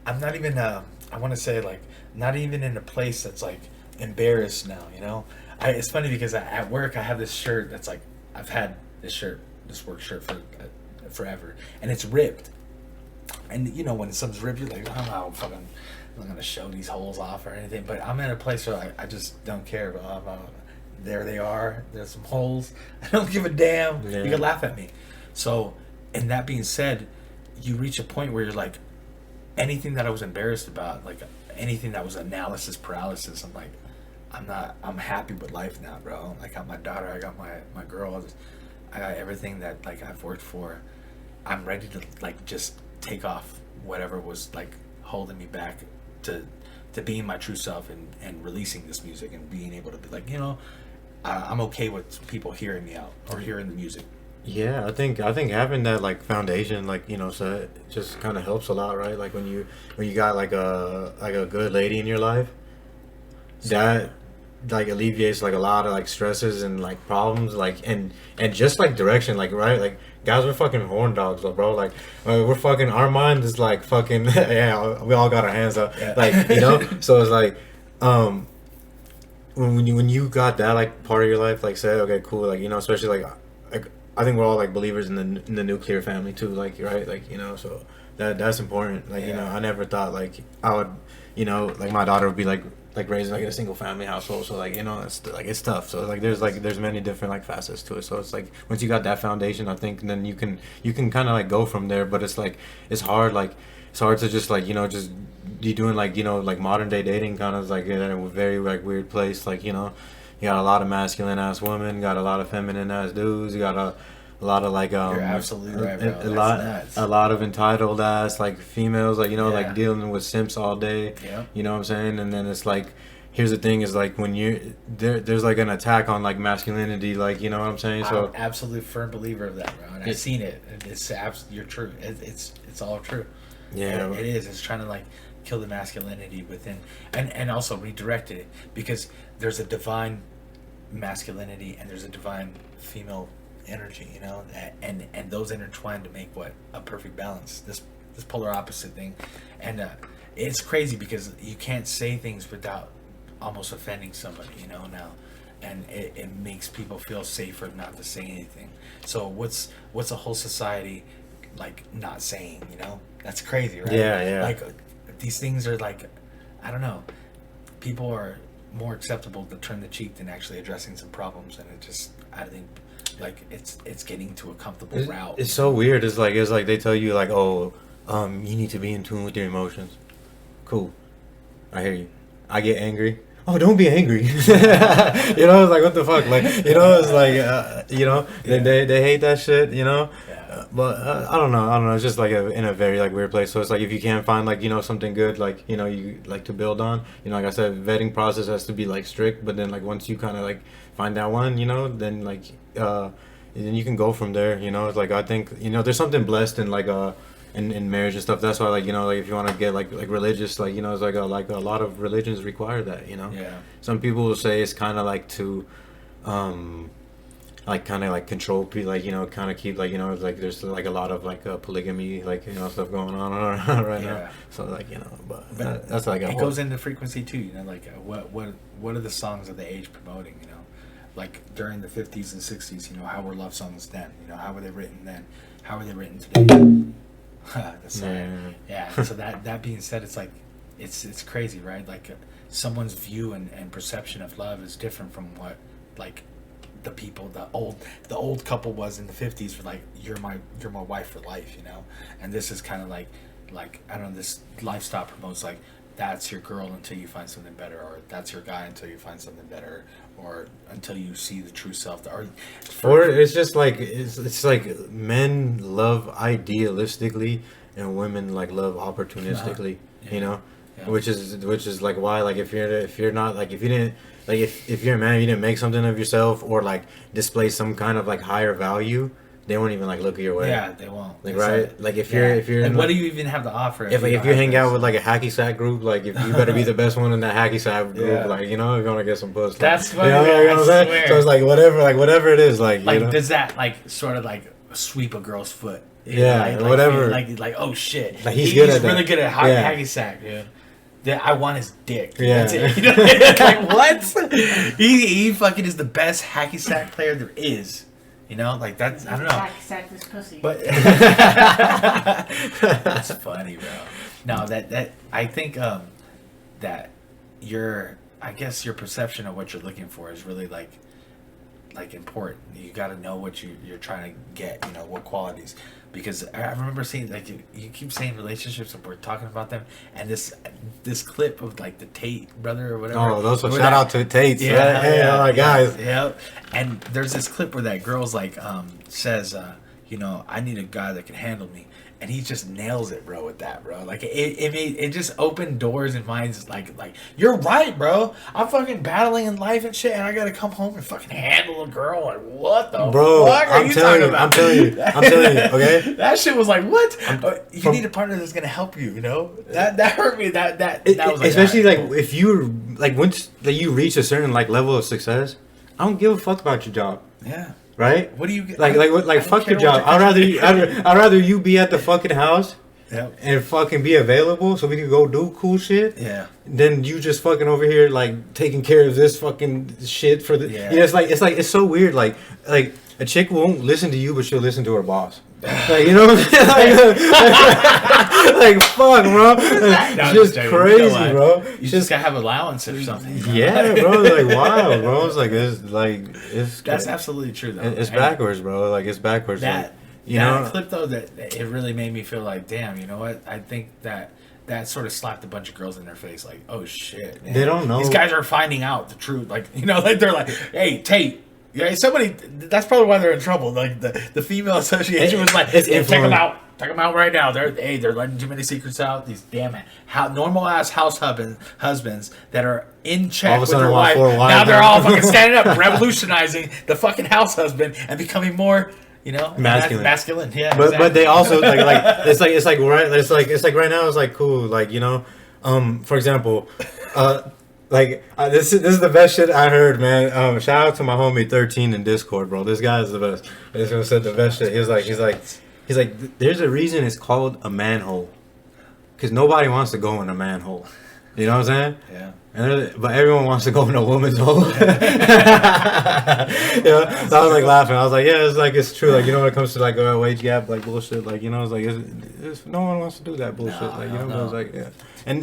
I want to say like not even in a place that's like embarrassed now. You know, it's funny because at work I have this shirt that's like I've had this work shirt for forever, and it's ripped. And you know when something's ripped, you're like, I'm not gonna show these holes off or anything. But I'm in a place where I just don't care. There they are. There's some holes. I don't give a damn. Yeah. You can laugh at me. So, and that being said, you reach a point where you're like, anything that I was embarrassed about, like anything that was analysis paralysis, I'm like, I'm happy with life now, bro. I got my daughter, I got my girl, I got everything that like I've worked for. I'm ready to like just take off whatever was like holding me back to being my true self and releasing this music and being able to be like, you know, I'm okay with people hearing me out or hearing the music. Yeah, I think having that like foundation, like, you know, so it just kind of helps a lot, right? Like when you got like a good lady in your life, that like alleviates like a lot of like stresses and like problems, like and just like direction, like, right? Like guys, we're fucking horn dogs, though, bro. Like we're fucking, our mind is like fucking yeah, we all got our hands up, Yeah. like, you know. So it's like when you got that like part of your life, like, say, okay, cool, like, you know, especially like I think we're all like believers in the nuclear family too, like, right, like, you know, so that's important, like, Yeah. you know, I never thought like I would, you know, like my daughter would be like raised like in a single family household, so like, you know, it's like it's tough, so like there's many different like facets to it, so it's like once you got that foundation, I think then you can kind of like go from there, but it's like it's hard to just like, you know, just you doing like, you know, like modern day dating kind of like in a very like weird place, like, you know, you got a lot of masculine ass women, got a lot of feminine ass dudes, you got a lot of like You're absolutely right, bro. a lot of entitled ass like females, like, you know, Yeah. like dealing with simps all day. Yeah. You know what I'm saying? And then it's like, here's the thing, is like when you there's like an attack on like masculinity, like, you know what I'm saying? So I'm an absolute firm believer of that, bro. And I've seen it. It's you're true. It's all true. yeah, It is. It's trying to like kill the masculinity within, and also redirect it, because there's a divine masculinity and there's a divine female energy, you know, and those intertwine to make what a perfect balance. This polar opposite thing, and it's crazy because you can't say things without almost offending somebody, you know, now. And it makes people feel safer not to say anything. So what's a whole society like not saying, you know? That's crazy, right? Yeah. Like these things are like, I don't know, people are more acceptable to turn the cheek than actually addressing some problems, and it just, I think, like it's getting to a comfortable route. It's so weird. It's like they tell you like, oh, you need to be in tune with your emotions. Cool, I hear you. I get angry. Oh, don't be angry. You know, it's like, what the fuck, like, you know, it's like, you know, they hate that shit, you know. Yeah. But I don't know. It's just like in a very like weird place. So it's like if you can't find like, you know, something good, like, you know, you like to build on, you know, like I said, vetting process has to be like strict. But then like once you kind of like find that one, you know, then like then you can go from there. You know, it's like I think, you know, there's something blessed in like in marriage and stuff. That's why, like, you know, like if you want to get like religious, like, you know, it's like a lot of religions require that, you know. Yeah. Some people will say it's kind of like to like kind of like control people, like, you know, kind of keep like, you know, like there's like a lot of like polygamy, like, you know, stuff going on right Yeah. now. So like, you know, but But that's like a it whole, goes into frequency too, you know, like what are the songs of the age promoting, you know, like during the 50s and 60s, you know, how were love songs then, you know, how were they written then, how are they written today? That's yeah. So that being said, it's like it's crazy, right? Like someone's view and perception of love is different from what like the people, the old couple was in the 50s, for like, you're my wife for life, you know. And this is kind of like I don't know, this lifestyle promotes like, that's your girl until you find something better, or that's your guy until you find something better, or until you see the true self, or it's just like it's like men love idealistically and women like love opportunistically, you know. Yeah. Which is like why, like, if you're not like, if you didn't like, if you're a man, you didn't make something of yourself or like display some kind of like higher value, they won't even like look your way. Yeah, they won't. Like, It's right? Like, if you're like, in, what do you even have to offer? if you hang out with like a hacky sack group, like if you better be the best one in that hacky sack group, Yeah. like, you know, you're gonna get some puss. That's like, funny. you know what I'm saying? swear. So it's like whatever it is, like, Like, you know? does that like sort of like sweep a girl's foot? Yeah, like, whatever. Like oh shit, Like, he's good at really that. good at Yeah. hacky sack, dude. I want his dick. Yeah. That's it. You know? Like what? He fucking is the best hacky sack player there is. You know, like that's I don't know. Hacky sack this pussy. But that's funny, bro. No, that I think that I guess your perception of what you're looking for is really like important. You got to know what you're trying to get. You know what qualities. Because I remember seeing like you keep saying relationships and we're talking about them, and this clip of like the Tate brother or whatever. Oh, those shout out to Tate's. Yeah, Hey, all right, guys. Yeah. And there's this clip where that girl's like says, you know, I need a guy that can handle me. And he just nails it, bro, with that, bro. Like it just opened doors and minds. Like you're right, bro. I'm fucking battling in life and shit, and I gotta come home and fucking handle a girl. Like what the Bro, fuck are I'm you telling talking you, about? I'm telling you, okay? That shit was like what? You need a partner that's gonna help you. You know that hurt me. That was like, especially all right, like cool. if you like once that you reach a certain like level of success, I don't give a fuck about your job, Yeah. right? What do you Like fuck your job. I'd rather you be at the fucking house. Yep. And fucking be available so we can go do cool shit. Yeah. Then you just fucking over here like taking care of this fucking shit for the. Yeah. You know, it's so weird. Like a chick won't listen to you, but she'll listen to her boss. Like, you know what I'm saying? Like fuck, bro. It's just crazy, bro. You just gotta have allowance or something. Yeah, bro. Like wow, bro. It's That's absolutely true though. It's And backwards, bro. Like it's backwards. That like, you know, clip though, that it really made me feel like, damn, you know what? I think that sort of slapped a bunch of girls in their face, like, oh shit, man. They don't know. These guys are finding out the truth, like, you know, like they're like, hey, Tate. Yeah, somebody. That's probably why they're in trouble. Like the female association was like, It's hey, take them influence. out. Take them out right now. They're letting too many secrets out. These damn normal ass house husbands that are in check All of a with sudden their want wife. four wives Now they're now. all fucking standing up, revolutionizing the fucking house husband and becoming more, you know, masculine. Yeah, but they also like it's like right now it's like cool, like, you know, for example, this is the best shit I heard, man. Shout out to my homie 13 in Discord, bro. This guy is the best. This guy said the best shit. He's like, there's a reason it's called a manhole, because nobody wants to go in a manhole. You know what I'm saying? Yeah. But everyone wants to go in a woman's hole. You know? So I was like laughing. I was like, yeah, it's true. Like, you know, when it comes to like wage gap, like bullshit, like, you know, it's like it's no one wants to do that bullshit. Like, you know, no. it's like, yeah. And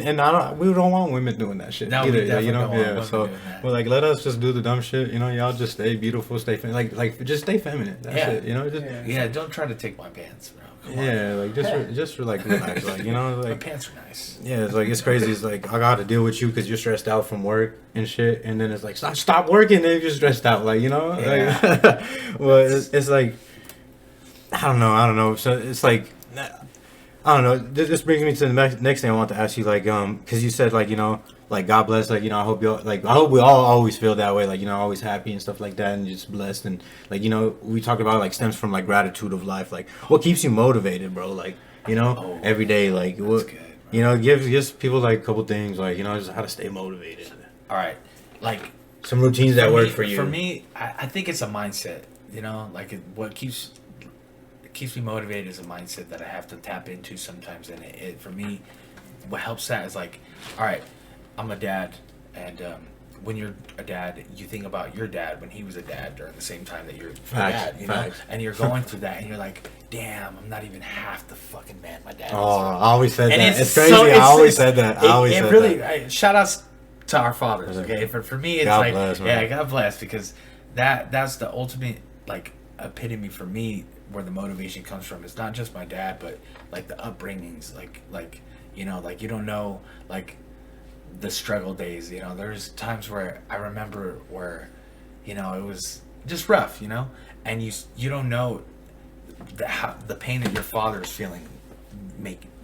we don't want women doing that shit No, we either. definitely You know, don't want yeah. women So doing that. we're like, let us just do the dumb shit. You know, y'all just stay beautiful, stay like just stay feminine. That's it. You know, just Yeah, don't try to take my pants, bro. Come on. yeah, like just like relax, like, you know, My like. pants are nice. Yeah, it's like it's crazy. It's like I got to deal with you because you're stressed out from work and shit, and then it's like stop working, and you're stressed out, like, you know. Yeah. Like, well, it's like I don't know. So it's like I don't know. This brings me to the next thing I want to ask you, like, because you said, like, you know, like, God bless, like, you know, I hope we all always feel that way, like, you know, always happy and stuff like that, and just blessed, and like, you know, we talked about like stems from like gratitude of life, like what keeps you motivated, bro, like, you know, every day, like what. Good. You know, give people like a couple things, like, you know, just how to stay motivated. All right, like Some routines that work for you. For me, I think it's a mindset. You know, like what keeps me motivated is a mindset that I have to tap into sometimes. And it for me, what helps that is like, all right, I'm a dad, and when you're a dad, you think about your dad when he was a dad during the same time that you're a dad, you know, and you're going through that, and you're like, damn, I'm not even half the fucking man my dad is. Oh, I always said And that. It's crazy. I always said that. I always said that. Shout outs to our fathers, okay? For me, it's God like, bless, man. yeah, God bless, because that's the ultimate, like, epitome for me where the motivation comes from. It's not just my dad, but, like, the upbringings, like you know, like, you don't know, like, the struggle days, you know. There's times where I remember where, you know, it was just rough, you know, and you don't know the pain that your father is feeling,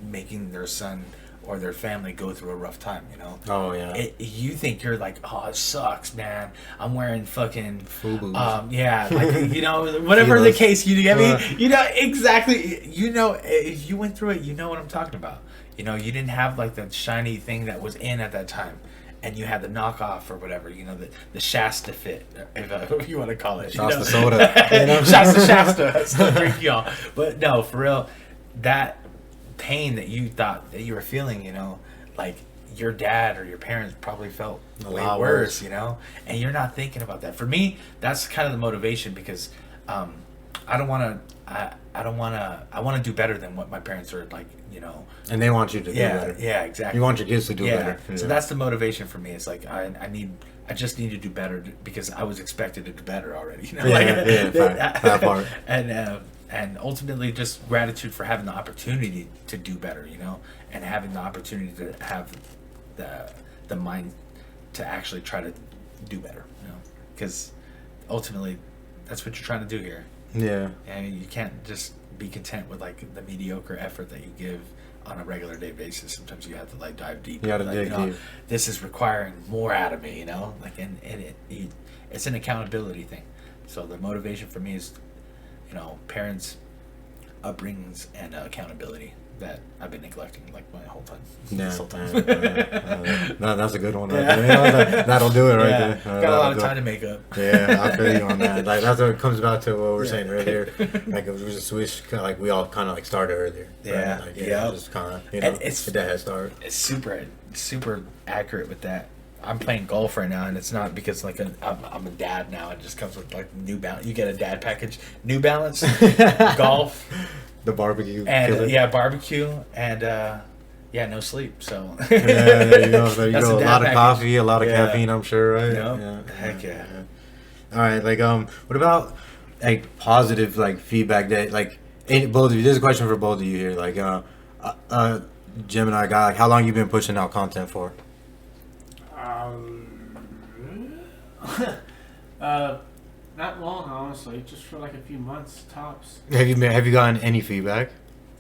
making their son or their family go through a rough time, you know. Oh yeah. You think you're like, oh, it sucks, man. I'm wearing fucking FUBUs. yeah, like, you know, whatever the case, you get me? You know, exactly. You know, if you went through it, you know what I'm talking about. You know, you didn't have like the shiny thing that was in at that time. And you had the knockoff or whatever, you know, the Shasta fit, if you want to call it. Shasta you know? soda. You know? Shasta. That's the drink, y'all. But no, for real, that pain that you thought that you were feeling, you know, like your dad or your parents probably felt way worse, you know, and you're not thinking about that. For me, that's kind of the motivation, because I want to do better than what my parents are, like, you know. And they want you to do better. Yeah, exactly. You want your kids to do better. So that's the motivation for me. It's like I just need to do better because I was expected to do better already. You know? That part. And ultimately just gratitude for having the opportunity to do better, you know, and having the opportunity to have the mind to actually try to do better, you know, because ultimately that's what you're trying to do here. Yeah. And you can't just be content with like the mediocre effort that you give on a regular day basis. Sometimes you have to like dive deep. You gotta like, dig deep. This is requiring more out of me, you know, like, and it's an accountability thing. So the motivation for me is, you know, parents, upbringings, and accountability that I've been neglecting like my whole time. Yeah, This whole time. No, that's a good one. Right there. You know, that'll do it right there. Got a lot of time to make up. Yeah, I feel you on that. Like that's what it comes back to what we were saying earlier. Like it was a switch, like we all kind of like started earlier. Yeah, right? Like, just kind of, you know, it's the head start. It's super accurate with that. I'm playing golf right now, and it's not because like I'm a dad now. It just comes with like New Balance. You get a dad package, New Balance, golf, the barbecue, and barbecue, and no sleep. So there you go. There you go. A lot of package. Coffee, a lot of caffeine. I'm sure, right? Yep. Yeah. Heck yeah. All right, like what about like positive like feedback that like both of you? There's a question for both of you here. Like Gemini guy, like how long you been pushing out content for? Not long, honestly. Just for like a few months tops. Have you gotten any feedback?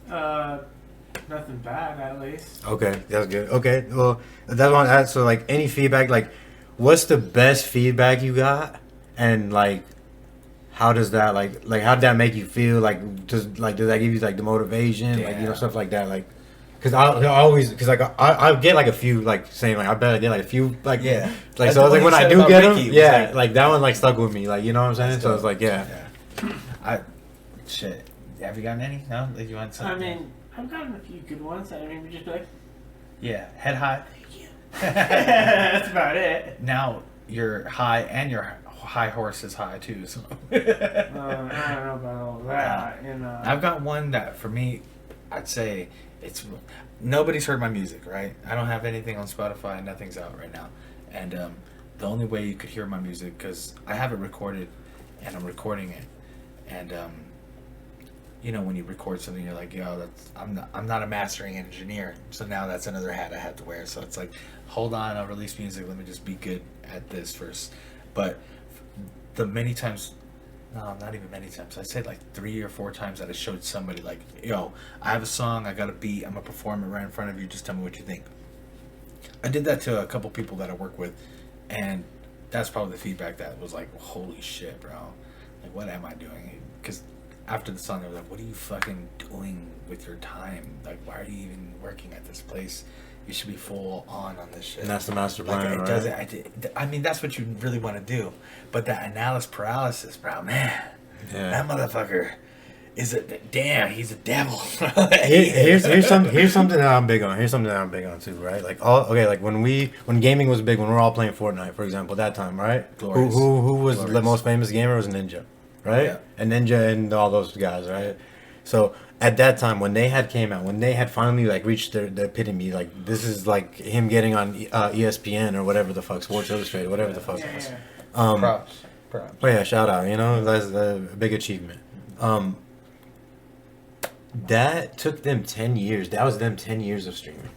Nothing bad, at least. Okay, that's good. Okay, well, that's one. So, like, any feedback, like, what's the best feedback you got, and like, how does that like how did that make you feel? Like, does that give you like the motivation, like, you know, stuff like that, like. Cause I always, cause like I get like a few like saying like I bet I get like a few like yeah, like so like when I do get them, yeah, like that one like stuck with me, like, you know what I'm saying. So it's like shit. Have you gotten any? No, like you want something? I mean, I've gotten a few good ones. I mean, we just be like, head high. thank you. That's about it. Now you're high and your high horse is high too. So I don't know about all that. You know, I've got one that for me, I'd say. It's nobody's heard my music, right? I don't have anything on Spotify. Nothing's out right now, and the only way you could hear my music, because I have it recorded, and I'm recording it, and you know, when you record something, you're like, yo, I'm not a mastering engineer, so now that's another hat I have to wear. So it's like, hold on, I'll release music. Let me just be good at this first. But the many times. No, not even many times. I'd say like 3 or 4 times that I showed somebody like, yo, I have a song, I got a beat, I'm gonna perform it right in front of you, just tell me what you think. I did that to a couple people that I work with, and that's probably the feedback that was like, holy shit, bro. Like, what am I doing? Because after the song, they were like, what are you fucking doing with your time? Like, why are you even working at this place? You should be full on this shit. And that's the master plan, like, right? I mean, that's what you really want to do. But that analysis paralysis, bro, man. Yeah. That motherfucker is he's a devil. here's something that I'm big on. Here's something that I'm big on too, right? Like like when gaming was big, when we were all playing Fortnite, for example, that time, right? Glorious. Who was Glorious. the most famous gamer? Was Ninja, right? Yeah. And Ninja and all those guys, right? So at that time, when they had came out, when they had finally like reached their epitome, like this is like him getting on ESPN or whatever the fuck, Sports Illustrated, whatever the fuck. yeah. Props. But yeah, shout out, you know, that's a big achievement. That took them 10 years. That was them 10 years of streaming.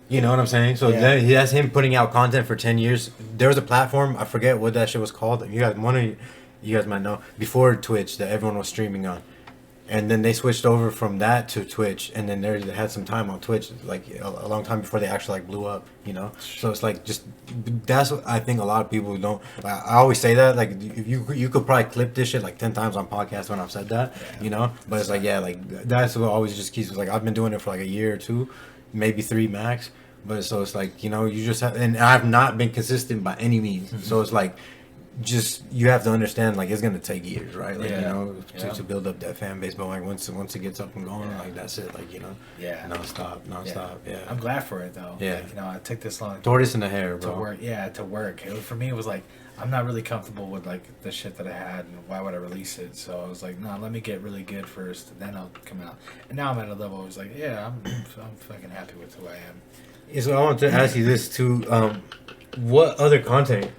You know what I'm saying? So that's him putting out content for 10 years. There was a platform, I forget what that shit was called. You guys might know, before Twitch, that everyone was streaming on. and then they switched over from that to Twitch, and then they had some time on Twitch, like a long time before they actually like blew up, you know. So it's like just that's what I think a lot of people don't. I always say that like if you could probably clip this shit like 10 times on podcasts when I've said that, you know. But it's like like that's what always just keeps like I've been doing it for like a year or two, maybe 3 max. But so it's like, you know, you just have, and I've not been consistent by any means. So it's like, just you have to understand like it's gonna take years, right? Like you know, to build up that fan base. But like once it gets up and going, like that's it. Like you know, non-stop. Yeah, I'm glad for it though. Yeah, like, you know, I took this long. Tortoise in the hair, bro. To work. For me, it was like I'm not really comfortable with like the shit that I had, and why would I release it? So I was like, no, let me get really good first, and then I'll come out. And now I'm at a level where I was like, I'm fucking happy with who I am. Yeah, so I want to ask you this too. What other content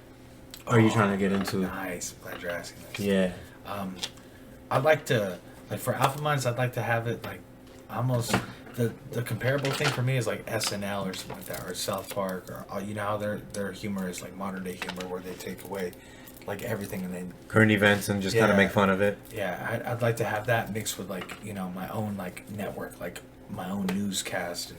are you trying to get into? Nice. I'm glad you're asking this. Yeah. I'd like to, like for Alpha Minds, I'd like to have it like almost the comparable thing for me is like SNL or something like that, or South Park, or you know how their humor is like modern day humor where they take away like everything and then current events and just kind of make fun of it. Yeah, I'd like to have that mixed with like, you know, my own like network, like my own newscast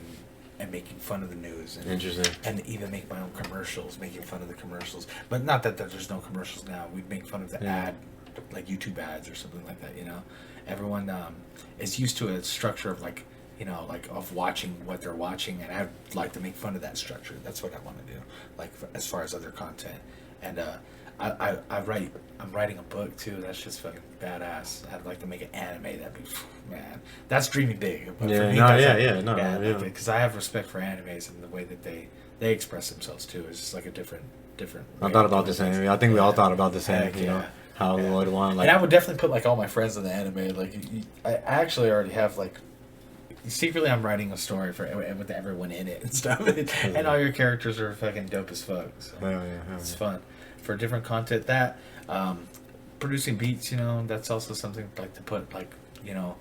and making fun of the news. And, interesting. And even make my own commercials, making fun of the commercials. But not that there's no commercials now. We'd make fun of the ad, like YouTube ads or something like that, you know. Everyone is used to a structure of like, you know, like of watching what they're watching, and I'd like to make fun of that structure. That's what I want to do, like as far as other content. And I'm writing a book too. That's just fucking badass. I'd like to make an anime. That'd be, man, that's dreaming big. But for me, because I have respect for animes and the way that they express themselves too. It's just like a different. I thought about the same. I think we all thought about the same. You know how we would want. Like, and I would definitely put like all my friends in the anime. Like I actually already have like. Secretly, I'm writing a story with everyone in it and stuff, and all your characters are fucking dope as fuck. So it's fun for different content. That producing beats, you know, that's also something like to put like, you know,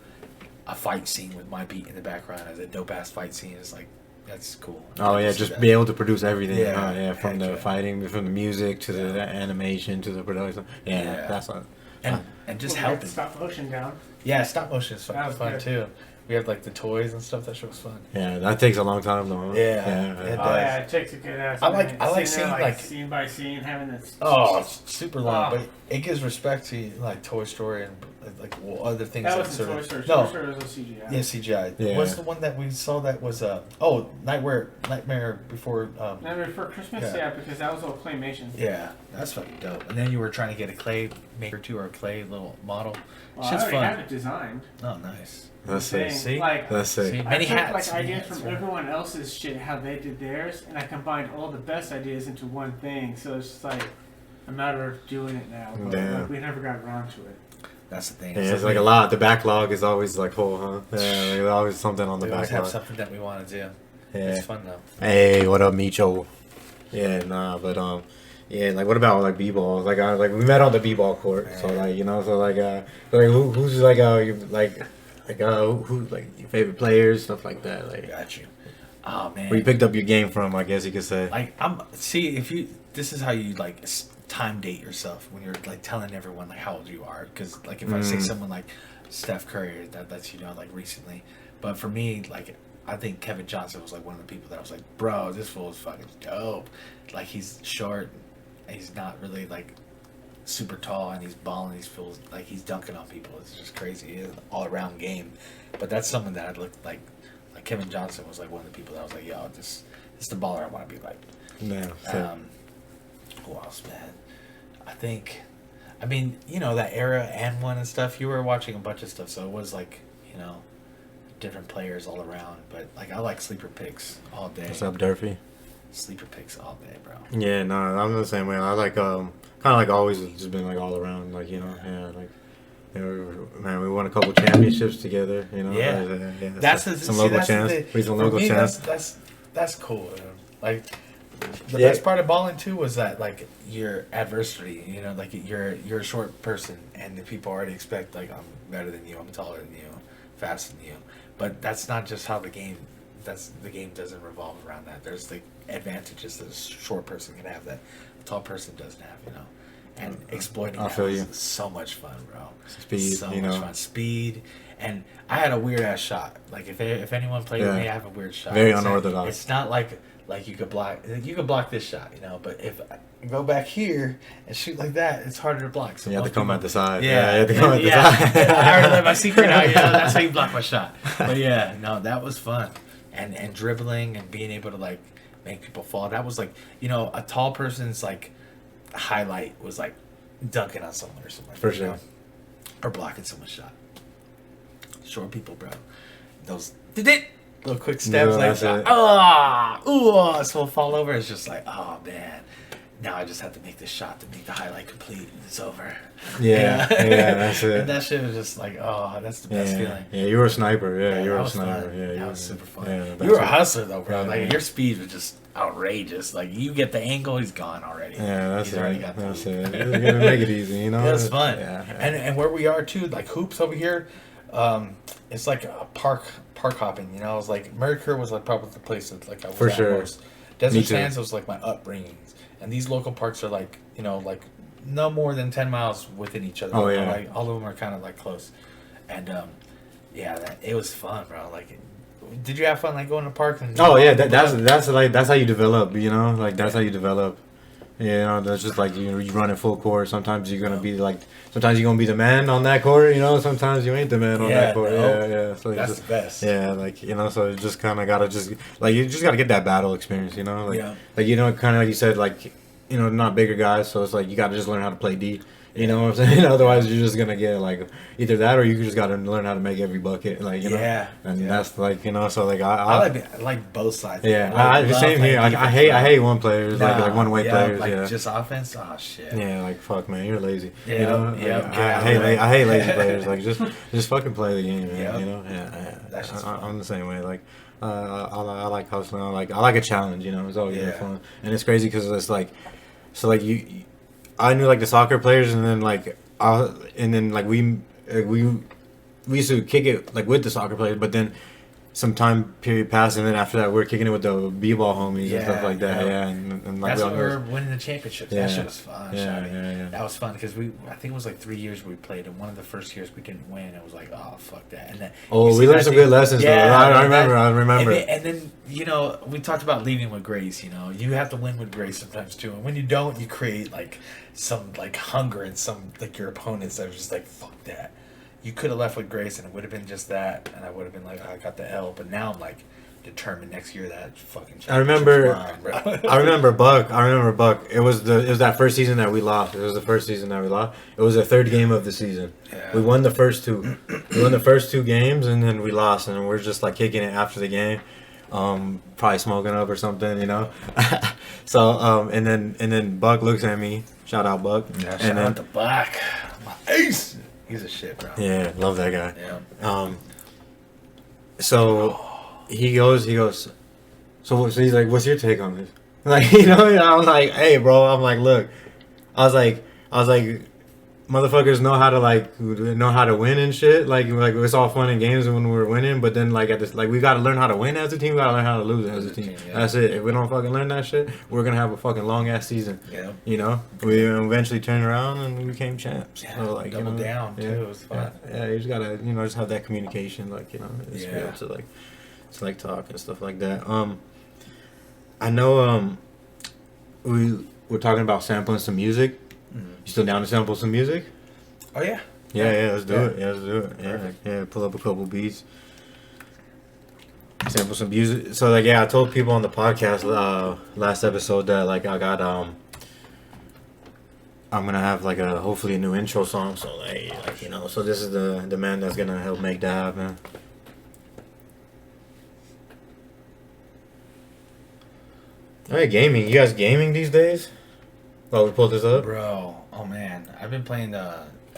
a fight scene with my beat in the background as a dope ass fight scene is like that's cool. Oh yeah, just be able to produce everything. From the fighting, from the music to the animation to the production. That's what. And just helping. Stop motion down. Yeah, stop motion is fun too. We had like the toys and stuff. That shit was fun. Yeah, that takes a long time though. Huh? Yeah, it takes a good ass. I like seeing like scene by scene having this. Oh, it's super long, but it gives respect to like Toy Story and like other things. That like wasn't Toy Story. No, Toy Story was a CGI. Yeah, CGI. Yeah. What's the one that we saw that was Nightmare Before Nightmare Before Christmas. Yeah, because that was all claymation. Yeah, that's fucking dope. And then you were trying to get a clay maker too, or a clay little model. Well, I already have it designed. Oh, nice. That's it. See? That's it. I took like ideas from everyone else's shit, how they did theirs, and I combined all the best ideas into one thing. So it's just like a matter of doing it now. But like, we never got around to it. That's the thing. Yeah, it's like a lot. The backlog is always like full, huh? Yeah, there's always something on the backlog. We always have something that we want to do. Yeah. It's fun though. Hey, what up, Micho? But yeah, like what about like b-ball? Like we met on the b-ball court, so like you know, so like who's like who like your favorite players, stuff like that. Like got you. Oh man, where you picked up your game from, I guess you could say. Like this is how you like time date yourself when you're like telling everyone like how old you are, because like if I say someone like Steph Curry, that lets you know like recently. But for me, like I think Kevin Johnson was like one of the people that I was like, bro, this fool is fucking dope. Like he's short, and he's not really like super tall, and he's balling. He feels like he's dunking on people. It's just crazy. He has an all around game. But that's someone that I'd look like Kevin Johnson was like one of the people that I was like, yo, this is the baller I want to be like. Yeah. Who else, man? I mean, you know, that era and one and stuff. You were watching a bunch of stuff, so it was like, you know, different players all around. But like, I like sleeper picks all day. What's up, Durfee? Sleeper picks all day, bro. Yeah, no, I'm the same way. I like kind of like always just been like all around, like you know, like. You know, man, we won a couple championships together. You know, that's some local champs. We some local champs. That's cool. You know? Like the best part of balling too was that like your adversity. You know, like you're a short person, and the people already expect like I'm better than you, I'm taller than you, faster than you. But that's not just how the game. The game doesn't revolve around that. There's the advantages that a short person can have that a tall person doesn't have. You know. and exploiting I that feel was you. so much fun, bro. Speed, so you much know. fun. Speed, and I had a weird ass shot. Like if anyone played with Yeah. me, I have a weird shot. Very It's not- unorthodox. It's not like you could block this shot, you know. But if I go back here and shoot like that, it's harder to block. So You have to most come people- at the side. Yeah, you have to come at the yeah. side. I already let my secret out. You know, that's how you block my shot. But yeah, no, that was fun, and dribbling and being able to like make people fall. That was like, you know, a tall person's like highlight was like dunking on someone or something. For you sure. know? Or blocking someone's shot. Short people, bro. Those little quick steps, Yeah, like that's it. so fall over. It's just like, oh man. Now I just have to make this shot to make the highlight complete. And it's over. Yeah, yeah, that's it. And that shit was just like, oh, that's the best feeling. Yeah, you were a sniper. Yeah, you were that a was sniper. fun. Yeah, That you was were super fun. Yeah, You that's were a it. hustler though, bro. Yeah, Like yeah. your speed was just outrageous. Like you get the angle, he's gone already. Yeah, that's he's it. already got the That's lead. it. You're gonna make it easy, you know. It was fun. Yeah, And where we are too, like hoops over here, it's like a park hopping. You know, it was like Mercure was like probably the place that like I was For at sure. most. Desert Me too. Sands was like my upbringing, and these local parks are like, you know, like no more than 10 miles within each other. Oh, yeah. Like all of them are kind of like close, and yeah, it was fun, bro. Like, did you have fun like going to parks? And Oh yeah, that's how you develop. You know, like that's how you develop. You know, that's just like you run in full court. Sometimes you're gonna be like, sometimes you're gonna be the man on that court. You know, sometimes you ain't the man on that court. no. Yeah. So That's just, the best. yeah, like you know, so you just kind of gotta just like you just gotta get that battle experience. You know, like Yeah. like you know, kind of like you said, like you know, not bigger guys. So it's like you gotta just learn how to play D. You know what I'm saying? Otherwise, you're just gonna get like either that or you just gotta learn how to make every bucket. Like you know, Yeah, and yeah. that's like you know, so like I like both sides. yeah, I I love same here. playing I defense, hate bro. one players like one way players. like Yeah, just offense. Oh shit. yeah, like fuck, man, you're lazy. Yeah, you know, yeah, like, yeah. I hate lazy players. Like just fucking play the game, man. Yeah. You know, yeah. That's just fun. I'm the same way. Like, I like hustling. I like a challenge. You know, it's always really Yeah. fun, and it's crazy because it's like, so like I knew like the soccer players, and then like we used to kick it like with the soccer players, but then some time period passed, and then after that we're kicking it with the b-ball homies and stuff like that. Yeah, and like That's we when all we know- were winning the championships. Yeah. That shit was fun. Yeah, Shawty. yeah. That was fun because I think it was like 3 years we played, and one of the first years we didn't win. It was like, oh fuck that. And then Oh, you we see learned that some team- good lessons. Though. I remember. And then you know we talked about leaving with grace. You know you have to win with grace sometimes too. And when you don't, you create like some like hunger in some like your opponents that are just like fuck that. You could have left with grace, and it would have been just that, and I would have been like, I got the L. But now I'm like determined next year that fucking. I remember. championship's mine, bro. I remember Buck. It was that first season that we lost. It was the first season that we lost. It was the third game of the season. Yeah. We won the first two. We won the first two games, and then we lost. And we're just like kicking it after the game, probably smoking up or something, you know. So and then Buck looks at me. Shout out Buck. Yeah, and shout then out to Buck, my ace. He's a shit, bro. yeah, love that guy. Yeah. So he goes, so he's like, what's your take on this? Like, you know, and I was like, hey, bro, I'm like, look, I was like, motherfuckers know how to win and shit. Like it's all fun and games when we're winning, but then like we gotta learn how to win as a team. We gotta learn how to lose as a team. Yeah. That's it. If we don't fucking learn that shit, we're gonna have a fucking long ass season. Yeah. You know, we eventually turned around and we became champs. Yeah, So, like, double you know, down, too. It was fun. Yeah, you just gotta just have that communication, like just be Yeah. able to talk and stuff like that. I know we're talking about sampling some music. You still down to sample some music? Oh yeah. Yeah, let's do Yeah. it. Yeah, let's do it. Yeah, Perfect. yeah, pull up a couple beats. Sample some music. So like, yeah, I told people on the podcast last episode that like I got I'm gonna have like hopefully a new intro song. So like so this is the man that's gonna help make that happen. Hey, gaming. You guys gaming these days? Oh, we pulled this up. Bro, oh man, I've been playing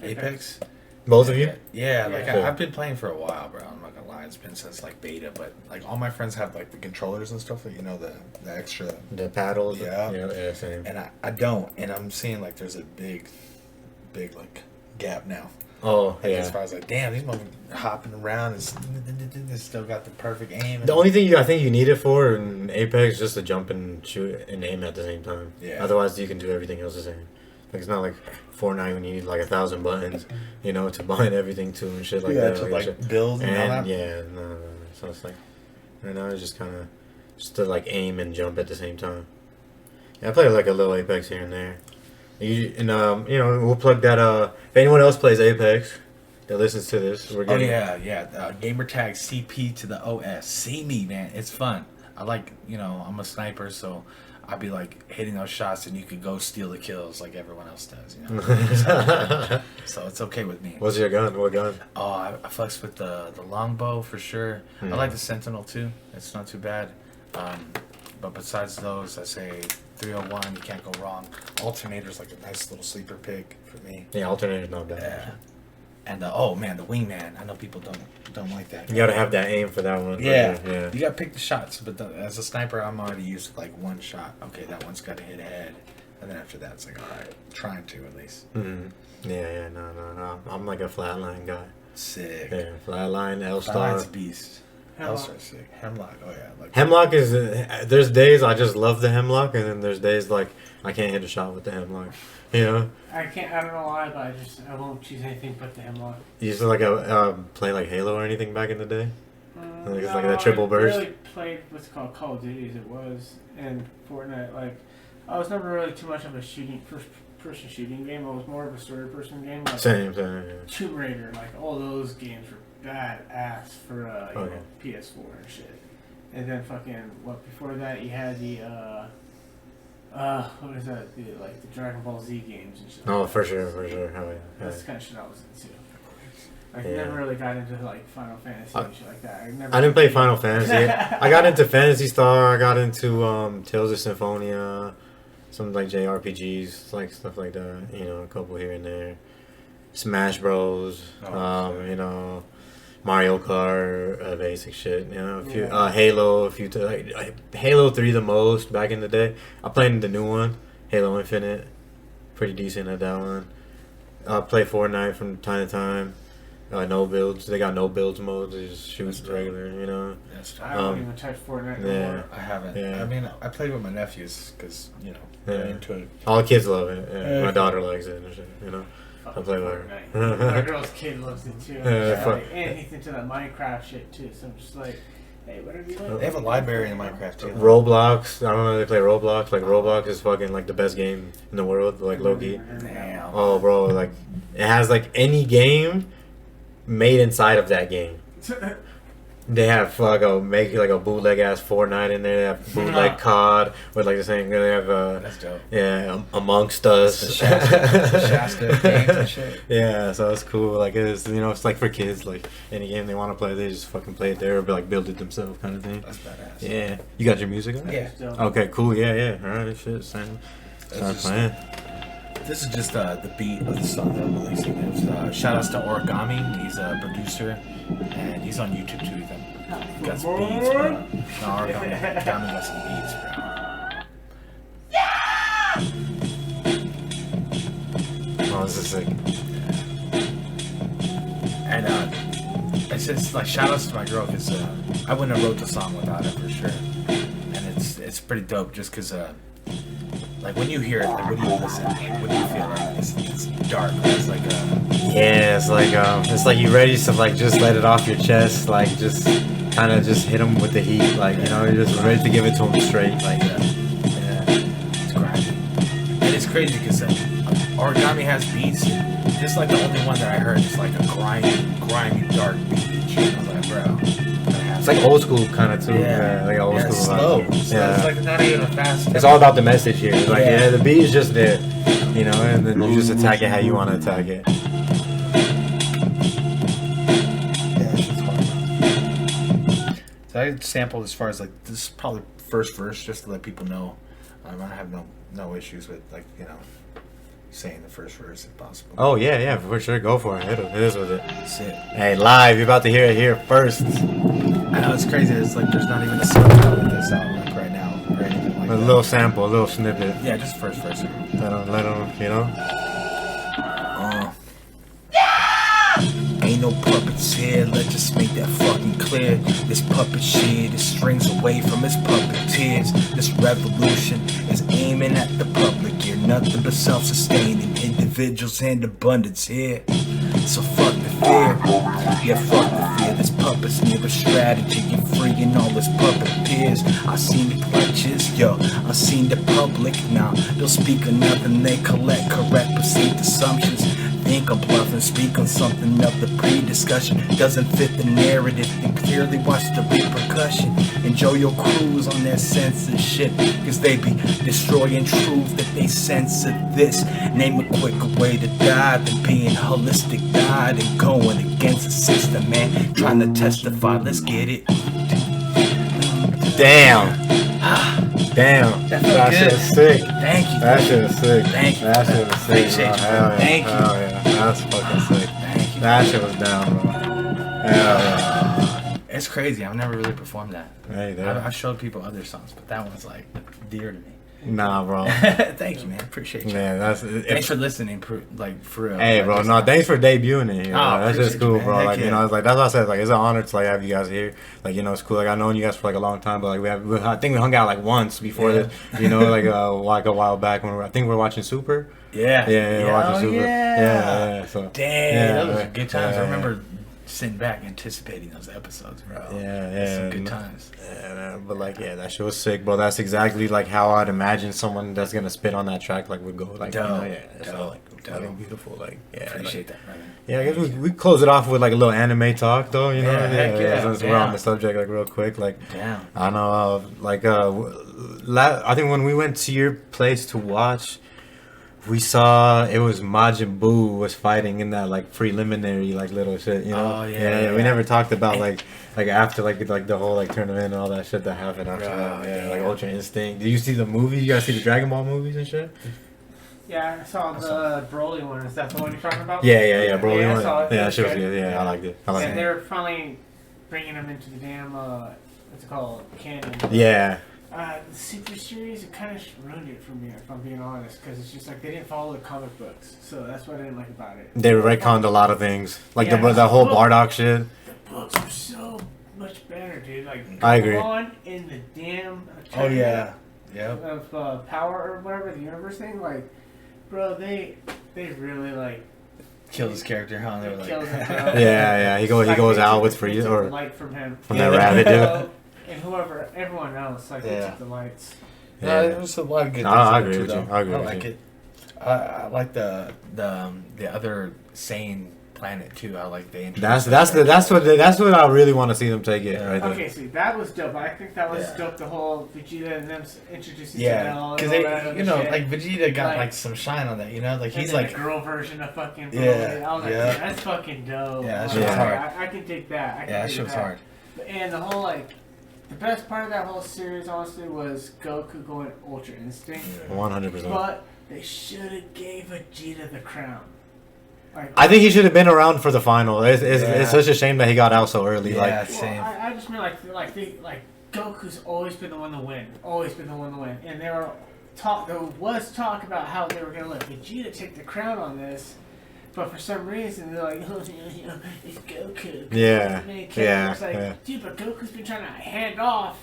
Apex. Both of you? Yeah, like Yeah. I've been playing for a while, bro. I'm not gonna lie, it's been since like beta, but like all my friends have like the controllers and stuff, like the extra. The paddles. Yeah. Yeah, same. And I don't, and I'm seeing like there's a big like gap now. Oh, As yeah. far as like, damn, these motherfuckers hopping around and still got the perfect aim. And The only thing I think you need it for in Apex is just to jump and shoot and aim at the same time. Yeah. Otherwise, you can do everything else the same. Like it's not like Fortnite when you need like 1,000 buttons, you know, to bind everything to and shit like that. to like build and all that. Yeah, no. So it's like right now it's just kind of just to like aim and jump at the same time. Yeah, I play like a little Apex here and there. You know, we'll plug that. If anyone else plays Apex that listens to this, we're getting. Oh yeah. Gamer tag CP2THEOScpos. See me, man. It's fun. I like, I'm a sniper, so I'll be like hitting those shots, and you could go steal the kills like everyone else does. So it's okay with me. What's your gun? What gun? Oh, I flex with the longbow for sure. I like the Sentinel too. It's not too bad. But besides those, I say 301. You can't go wrong. Alternator's like a nice little sleeper pick for me. Yeah, alternator's not bad. Yeah. And the wingman. I know people don't like that. You gotta have that aim for that one. Yeah. You gotta pick the shots. But as a sniper, I'm already used to like one shot. Okay, that one's gotta hit head, and then after that, it's like all right, trying to at least. Mm-hmm. Yeah. No. I'm like a flatline guy. Sick. Yeah, flatline, L-Star. Flatline's a beast. L-Star sick. Hemlock. Oh yeah. Like Hemlock is. There's days I just love the Hemlock, and then there's days like I can't hit a shot with the Hemlock. You know. I don't know why, but I won't choose anything but the Hemlock. You used to like play like Halo or anything back in the day. Like it's like that triple burst. I really played what's called Call of Duty as it was, and Fortnite. Like I was never really too much of a first-person shooting game. I was more of a story-person game. Like Same. Yeah. Tomb Raider, like all those games were badass for PS4 and shit. And then before that you had the what is that? The Dragon Ball Z games and shit. Oh, for sure. Oh, yeah. That's the kind of shit I was into. I never really got into like Final Fantasy and shit like that. I didn't play Final Fantasy. I got into Phantasy Star. I got into Tales of Symphonia, some like JRPGs, like stuff like that. A couple here and there. Smash Bros. Mario Kart, basic shit. A few Halo, Halo 3 the most back in the day. I played the new one, Halo Infinite, pretty decent at that one. I play Fortnite from time to time. No builds. They got no builds mode. They just shoot regular. I don't even touch Fortnite anymore. I haven't. Yeah. I mean, I played with my nephews because they're into it. All the kids love it. Yeah. My daughter likes it and shit. I play with her. My girl's kid loves it too. And he's into that Minecraft shit too. So I'm just like, hey, whatever you like. They have a library in Minecraft too. Roblox. I don't know if they play Roblox. Like Roblox is fucking like the best game in the world. Like low-key. Damn. Oh, bro. Like it has like any game made inside of that game. They have make like a bootleg ass Fortnite in there. They have bootleg COD with like the same. They have that's dope. Yeah, Amongst Us. The Shasta games and shit. Yeah, so it's cool. Like it's it's like for kids. Like any game they want to play, they just fucking play it there or like build it themselves, kind of thing. That's badass. Yeah, you got your music on? Yeah. Okay, cool. Yeah. All right, shit. Start playing. This is just the beat of the song that I'm releasing. Shout outs to Origami. He's a producer, and he's on YouTube too. He got some beats, bro. No, Origami got some beats, bro. Oh, this is sick. And it's just like shout outs to my girl because I wouldn't have wrote the song without her for sure. And it's pretty dope just because like when you hear it, like what do you listen? Like what do you feel? Like it's dark. It's like it's like you ready to like just let it off your chest, like just kind of just hit him with the heat, like you're just ready to give it to him straight, like it's grimy. And it's crazy because Origami has beats. Just like the only one that I heard is like a grimy dark beat. I was like, bro. It's like old school kind of too. Yeah, like old school. Slow. Yeah. It's like not even a fast. It's all about the message here. It's like the beat is just there, and then you just attack it how you want to attack it. Yeah, shit's hard. So I sampled as far as like this is probably first verse just to let people know. I have no issues with saying the first verse if possible. Oh yeah, for sure. Go for it. Hit it. It is with it. That's it. Hey, live. You're about to hear it here first. I know it's crazy. It's like there's not even a sample with this out like right now or anything like that. A little sample, a little snippet. Yeah, just first verse. Let them. Ain't no puppets here, let's just make that fucking clear. This puppet shit is strings away from his puppeteers. This revolution is aiming at the public ear. nothing but self-sustaining individuals and abundance here. So fuck the fear, yeah, fuck the fear. This puppet's near a strategy, you're freeing all his puppet peers. I seen the clutches, yo, I seen the public. Now they'll speak of nothing, they collect correct perceived assumptions. Think I'm bluffing, speak on something of the pre-discussion. Doesn't fit the narrative, and clearly watch the repercussion. Enjoy your cruise on their censorship, cause they be destroying truth that they censor this. Name a quicker way to die than being holistic died and going against the system, man. Trying to testify, let's get it. Damn. Damn. That shit was sick. Thank you. That shit was sick. Thank you. That shit was sick. Appreciate bro. you. Hell yeah. Thank you. Hell yeah. That's fucking sick. Thank you. That shit was down, bro. Hell yeah. It's crazy. I've never really performed that. Hey, dude. I showed people other songs, but that one's like dear to me. Nah, bro. Thank you, man. Appreciate you. Man, that's Thanks for listening, like for real. Hey, bro, no, thanks for debuting it here. Oh, Bro. That's just appreciate cool, you, man. bro. Heck Like, you yeah. know, it's like that's what I said. Like, it's an honor to like have you guys here. Like, you know, it's cool. Like, I've known you guys for like a long time, but like I think we hung out like once before Yeah. this. You know, like a while back when I think we were watching Super. Yeah. Yeah, watching Super. Yeah. Yeah. So Damn, yeah, those were right. good times. Yeah, I remember sitting back anticipating those episodes, bro. Yeah. Some good times. Yeah, but like, yeah, that shit was sick, bro. That's exactly like how I'd imagine someone that's gonna spit on that track like would go. Like, you know, Dope, yeah, so dope, like dope. fucking beautiful. Like, yeah, Appreciate that, brother. Yeah, I guess we close it off with like a little anime talk though, you know. Yeah, heck yeah, Since we're on the subject, like real quick, like Damn. I know, I think when we went to your place to watch, we saw it was Majin Buu was fighting in that like preliminary like little shit, you know. Oh, yeah. We never talked about like after like the whole like tournament and all that shit that happened after Oh, that. Yeah, like yeah. Ultra Instinct. Did you see the movie? You guys see the Dragon Ball movies and shit? Yeah, I saw the Broly one. Is that the one you're talking about? Yeah, bro. Yeah, I saw it. Yeah, It sure. was good. Yeah, I liked it. I liked And it. they're finally bringing them into the damn, what's it called, canon. Yeah. The Super series, it kind of ruined it for me, if I'm being honest, because it's just like they didn't follow the comic books, so that's what I didn't like about it. They retconned a lot of things, like Yeah, the whole look. Bardock shit. The books are so much better, dude. Like, I agree. on in the damn Oh yeah. Yep. of power or whatever the universe thing, like, bro, they really like Killed his character, huh? They were like, kills him, bro. Yeah. He Like, goes they out took- with they Frieza took or the light from him. from that rabbit, dude. And everyone else, like they Yeah. took the lights. No, there was a lot of good No, things I in it, agree too, with you. though. I agree with like you. it. I like the other sane planet too. I like the That's what I really want to see them take it Yeah. right there. Okay, see, that was dope. I think that was Yeah. dope. The whole Vegeta and them introducing Yeah, Cell because and all that they, other you know, shit. like Vegeta got Like- like some shine on that. You know, like And he's then like, the girl version of fucking Yeah, Broly. I was like, yeah. yeah, that's fucking dope. Yeah, that Like, shit was hard. I can take that. I can yeah, that dig shit was that. hard. And the whole like, the best part of that whole series, honestly, was Goku going Ultra Instinct. 100%. But they should have gave Vegeta the crown. Like, I think he should have been around for the final. It's Yeah. such a shame that he got out so early. Yeah, Like, same. I just mean like Goku's always been the one to win, and there was talk about how they were gonna let Vegeta take the crown on this, but for some reason they're like, oh, you know, it's Goku. Yeah, It's like, yeah. dude, but Goku's been trying to hand off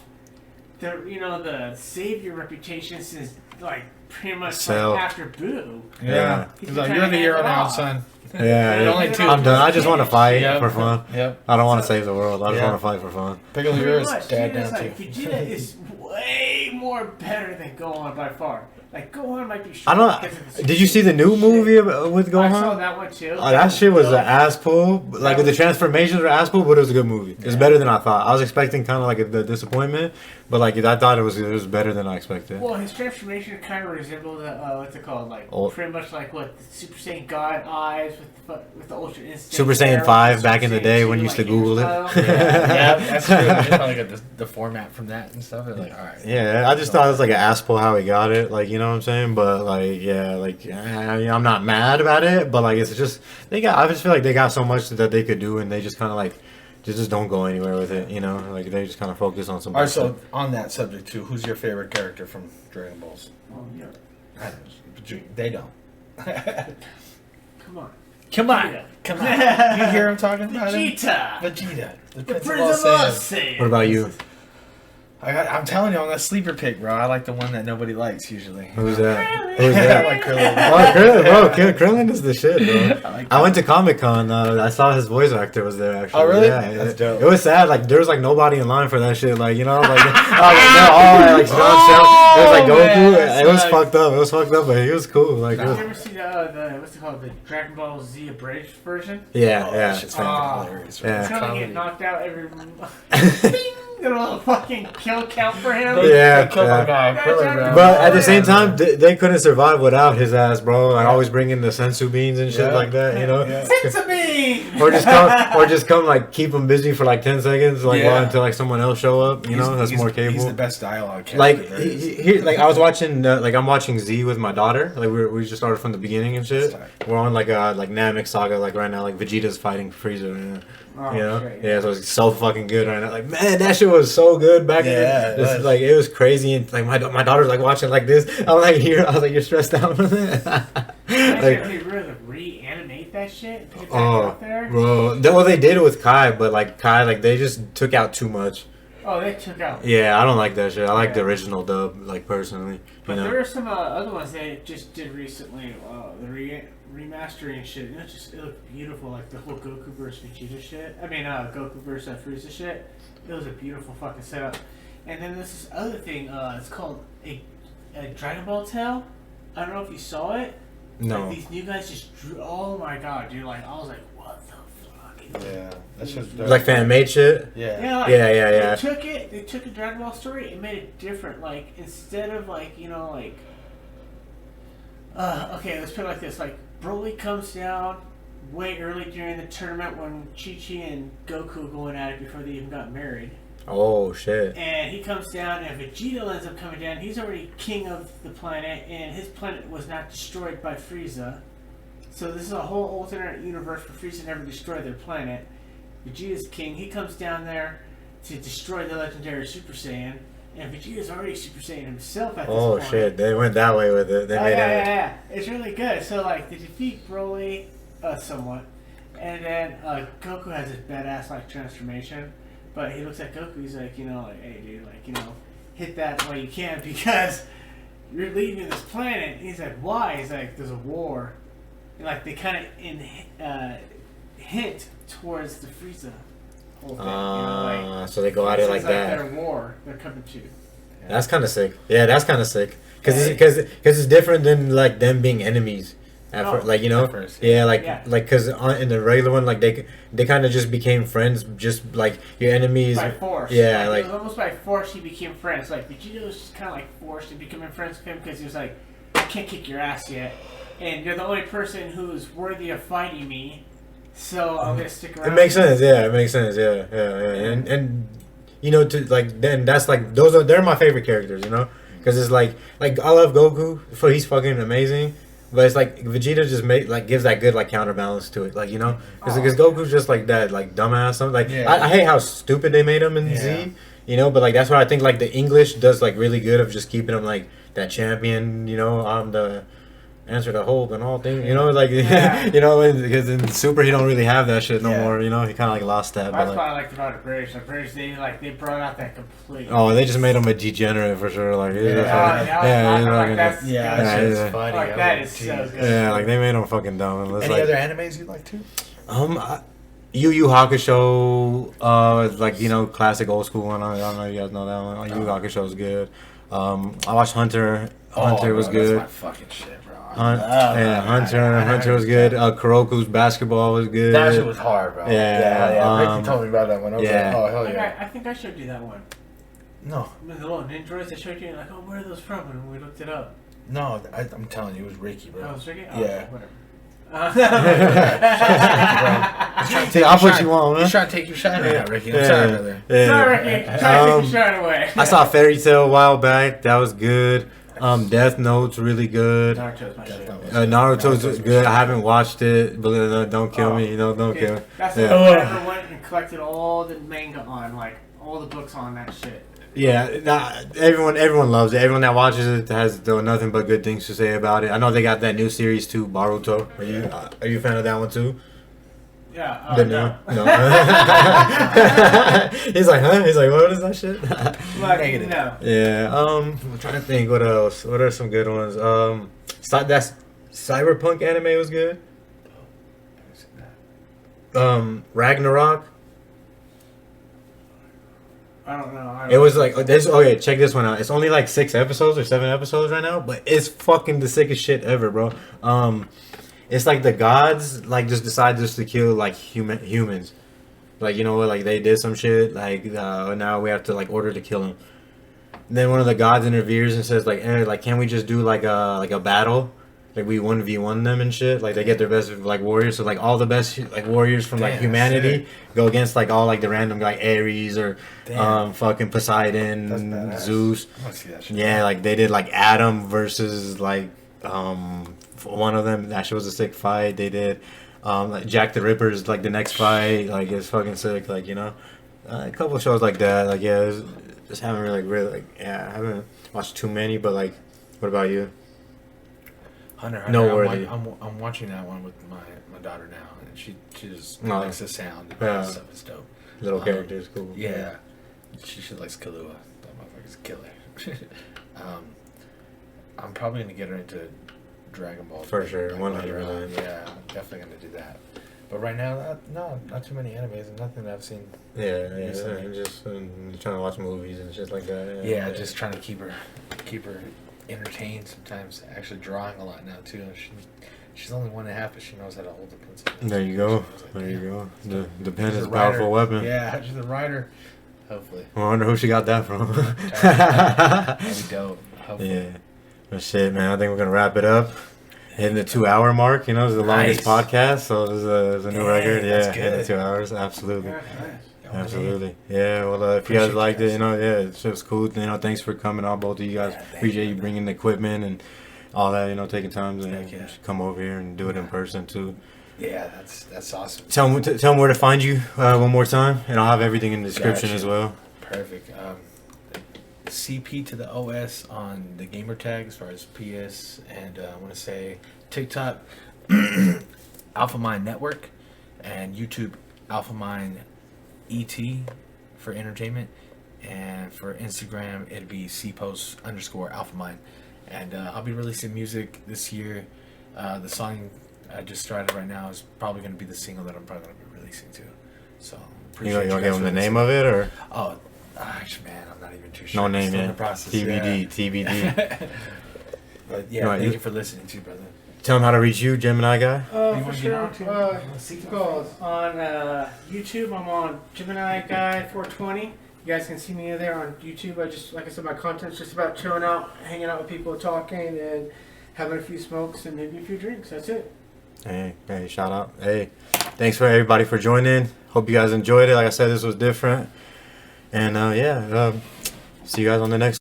the savior reputation since like pretty much Cell. like after Boo. Yeah, He's he's like, trying you're to the hand hero it now, off. son. yeah. Only two. I'm done. I just want to fight Yep. for fun. Yep. I don't want to save the world. I just Yeah. want to fight for fun. Piccolo Pretty Hero's much, dad dude, it's down like, too. Vegeta is way more better than Gohan by far. Like Gohan might be. I strong don't. because of the Did you see the new shit. movie with I saw Gohan? that one too. Oh, that shit was dope. an ass pull. Like with the transformations were ass pull, but it was a good movie. It's Yeah. better than I thought. I was expecting kind of like the disappointment, but like I thought it was better than I expected. Well, his transformation kind of resembled what's it called? Like Oh. pretty much like what the Super Saiyan God eyes with the Ultra Instinct. Super Saiyan arrows, 5 Super back in the Saiyan day 2, when you used to like, Google it. hairstyle. Yeah, that's true. They probably got the format from that and stuff. They're like, all right. Yeah, I just thought it was like an ass pull how he got it. Like, you know what I'm saying? But like, yeah, like I mean, I'm not mad about it, but like it's just I just feel like they got so much that they could do, and they just kind of like just don't go anywhere with it. You know, like they just kind of focus on some. All right, so on that subject too, who's your favorite character from Dragon Balls? Oh, yeah. I don't know, but they don't. Come on. Come on, come on. You hear him talking about him? Vegeta. Vegeta, the The Prince of Prince all of all Saiyans. Saiyans. What about you? I'm telling you, I'm a sleeper pick, bro. I like the one that nobody likes usually. Who's that? Krillin. Who's I that? like Krillin. Oh, Krillin, bro. Krillin is the shit, bro. I like I went to Comic-Con. I saw his voice actor was there, actually. Oh, really? Yeah, That's it, dope. it was sad. Like, there was, like, nobody in line for that shit. Like, you know, like, they're all, like, it was, like, Goku. Man, It was sucks. fucked up. It was fucked up, but he was cool. Like, it Have was, you ever seen the what's it called, the Dragon Ball Z abridged version? yeah, Oh, yeah. that shit's fucking Oh. hilarious. Yeah. It's gonna Comedy. get knocked out every. Bing! A little fucking kill count for him. Yeah, They killed my yeah. guy, Krillin, bro. But at the same time, they couldn't survive without his ass, bro. Like, always bringing the sensu beans and shit Yeah. like that, you know? Yeah. Sensibine! Or just come like keep them busy for like 10 seconds, like Yeah. while until like someone else show up. You know, He's- that's he's- more He's capable. the best dialogue character. Like there is. like I was watching like I'm watching Z with my daughter. Like we just started from the beginning and shit. We're on like Namek Saga like right now. Like Vegeta's fighting Frieza. Right now. Oh, You know, shit, yeah, so it's so fucking good right now. Like, man, that shit was so good back Yeah, in it the, was. like it was crazy, and like my daughter's like watching like this. I'm like here, I was like, you're stressed out from that. Imagine Like, if they really reanimate that shit. Put it back oh, out there. bro, well they did it with Kai, but like Kai, like they just took out too much. Oh, they took out. Yeah, I don't like that shit. I like the Yeah. original dub, like personally. But You know, there are some other ones they just did recently. The remastering shit. You know, it looked beautiful. Like the whole Goku versus Vegeta shit. I mean, Goku versus Frieza shit. It was a beautiful fucking setup. And then there's this other thing. It's called a Dragon Ball Tale. I don't know if you saw it. no. Like, these new guys just drew. Oh my god, dude! Like I was like, what the fuck? Yeah, that's just Like fan made shit. Yeah. Yeah, like, Yeah. They took a Dragon Ball story and made it different. Like instead of like okay, let's put it like this: like Broly comes down way early during the tournament when Chi-Chi and Goku are going at it before they even got married. Oh shit. And he comes down, and Vegeta ends up coming down. He's already king of the planet, and his planet was not destroyed by Frieza. So this is a whole alternate universe where Frieza never destroyed their planet. Vegeta's king. He comes down there to destroy the legendary Super Saiyan, and Vegeta's already Super Saiyan himself at this Oh point. shit. They went that way with it. They Oh, made yeah, it. yeah. It's really good. So like they defeat Broly, somewhat, and then Goku has this badass like transformation. But he looks at Goku, he's like, hey dude, like, hit that while you can because you're leaving this planet. And he's like, why? He's like, there's a war. And like they kind of hint towards the Frieza whole thing. So they go at it like it's that. their war they're coming to. That's kind of sick. Yeah, that's kind of sick. Cause Yeah. it's different than like them being enemies. At Oh, first, like at first, yeah, like Yeah. cause in the regular one, like they kind of just became friends, just like your enemies. By force. Yeah, it like was almost by force he became friends. Like Vegeta was just kind of like forced into becoming friends with him because he was like, I can't kick your ass yet, and you're the only person who's worthy of fighting me, so I'm gonna stick around. it makes sense. Yeah, it makes sense. Yeah. And to like then that's like they're my favorite characters. Because it's like I love Goku, so he's fucking amazing. But it's like Vegeta just gives that good like counterbalance to it, because Goku's just like that like dumbass. Like Yeah. I hate how stupid they made him in Z, but like that's why I think like the English does like really good of just keeping him like that champion, on the answer to hope and all things, Yeah. because in Super he don't really have that shit no Yeah. more, he kind of like lost that. That's But what like, I liked about it, British. Like British, they brought out that complete. oh, they just made him a degenerate for sure. Like he's Yeah. just Yeah, like, yeah, he's like fucking- that's- Yeah, Yeah, that shit's yeah. funny. Like, I that was is so geez. good. yeah, like they made him fucking dumb. And it's Any like, other animes you like too? Yu Yu Hakusho, classic old school one. I don't know if you guys know that one. Yu Yu Hakusho is good. I watched Hunter. Hunter was bro, good. That's my fucking shit, bro. Hunter was good. Kuroko's basketball was good. That shit was hard, bro. Yeah, Ricky told me about that one. I was yeah. like, oh hell Like, yeah. I think I showed you that one. No, The little Nindroids I showed you, like, oh, where are those from? And we looked it up. no, I'm telling you, it was Ricky, bro. Oh, it's Ricky? Oh, Yeah. whatever. See, I'll put you on, man. He's trying to take your shine right now, Ricky. I'm Yeah. sorry, brother. Yeah. Sorry, Ricky. Try to take your shine away. I saw Fairy Tail a while back. That was good. Death Note's really good. Naruto's my shit. Naruto's good. I haven't watched it, but don't kill me. Don't kill me. That's Yeah. the one I ever went and collected all the manga on, like, all the books on that shit. Yeah, everyone loves it. Everyone that watches it has nothing but good things to say about it. I know they got that new series too, Baruto. Are you a fan of that one too? Yeah. The No. no. He's like, huh? He's like, what is that shit? Like, Negative. no. Yeah. I'm trying to think. What else? What are some good ones? That's Cyberpunk anime was good. Ragnarok. I don't know. It was like this. Okay, check this one out. It's only like 6 episodes or 7 episodes right now, but it's fucking the sickest shit ever, bro. It's like the gods like just decide just to kill like humans. Like, you know what? Like they did some shit. Like now we have to like order to kill him. And then one of the gods interferes and says like can we just do like a battle? Like we 1v1 them and shit. Like they get their best like warriors. So like all the best like warriors from like Damn, humanity sick. go against like all like the random like Ares or Damn. fucking Poseidon, That's badass. Zeus. I want to see that shit. Yeah, like they did like Adam versus like one of them. That shit was a sick fight. They did like Jack the Ripper's like the next fight. Like it's fucking sick. Like, you know, a couple of shows like that. Like yeah, just haven't really like I haven't watched too many. But like, what about you? Hunter, Noteworthy. I'm watching that one with my daughter now, and she just Oh. likes the sound. And Yeah. that stuff is dope. Little characters, cool. Yeah, she likes Kahlua. That motherfucker's a killer. I'm probably gonna get her into Dragon Ball. For sure, like, 100%. later on. Yeah, I'm definitely gonna do that. But right now, not too many animes and nothing that I've seen. Yeah. Recently. And just trying to watch movies and shit like that. Yeah, just trying to keep her entertained. Sometimes actually drawing a lot now too. She's only 1.5, but she knows how to hold the pencil. There you go. I was like, There you damn. go. The pen She's is a a powerful writer. weapon. Yeah, she's a writer. Hopefully, I wonder who she got that from. that'd be dope. Hopefully. Yeah. But shit, man, I think we're going to wrap it up. Hitting the 2-hour mark, you know, it's the longest Nice. podcast, so there's a new Dang, record. Yeah, that's hitting good. 2 hours, absolutely. Yeah, nice. Absolutely. Yeah, well, if you Appreciate guys liked you it, guys. you know, yeah, it was cool. You know, thanks for coming on, both of you guys. Yeah, thank Appreciate you. you bringing the equipment and all that, you know, taking time to Heck yeah. come over here and do it in person, too. Yeah, that's awesome. Tell them where to find you one more time, and I'll have everything in the description Gotcha. as well. Perfect. CP2THEOS on the gamer tag as far as PS, and I want to say TikTok, Alpha Mind Network, and YouTube Alpha Mind ET for entertainment, and for Instagram it'd be CPost_Alpha Mind, and I'll be releasing music this year. The song I just started right now is probably going to be the single that I'm probably going to be releasing too. So You want to give them the name of it, or Oh, actually, man, I'm not even too sure. no I'm name still in yet? the process. TBD, Yeah. TBD. But yeah, No, thank you- you for listening too, brother. Tell them how to reach you, Gemini guy. You For wanna get sure. on to it? CP2THEOscpos. On YouTube, I'm on Gemini Guy 420. You guys can see me there on YouTube. Like I said, my content's just about chilling out, hanging out with people, talking, and having a few smokes and maybe a few drinks. That's it. Hey, shout out. Hey, thanks for everybody for joining. Hope you guys enjoyed it. Like I said, this was different. And see you guys on the next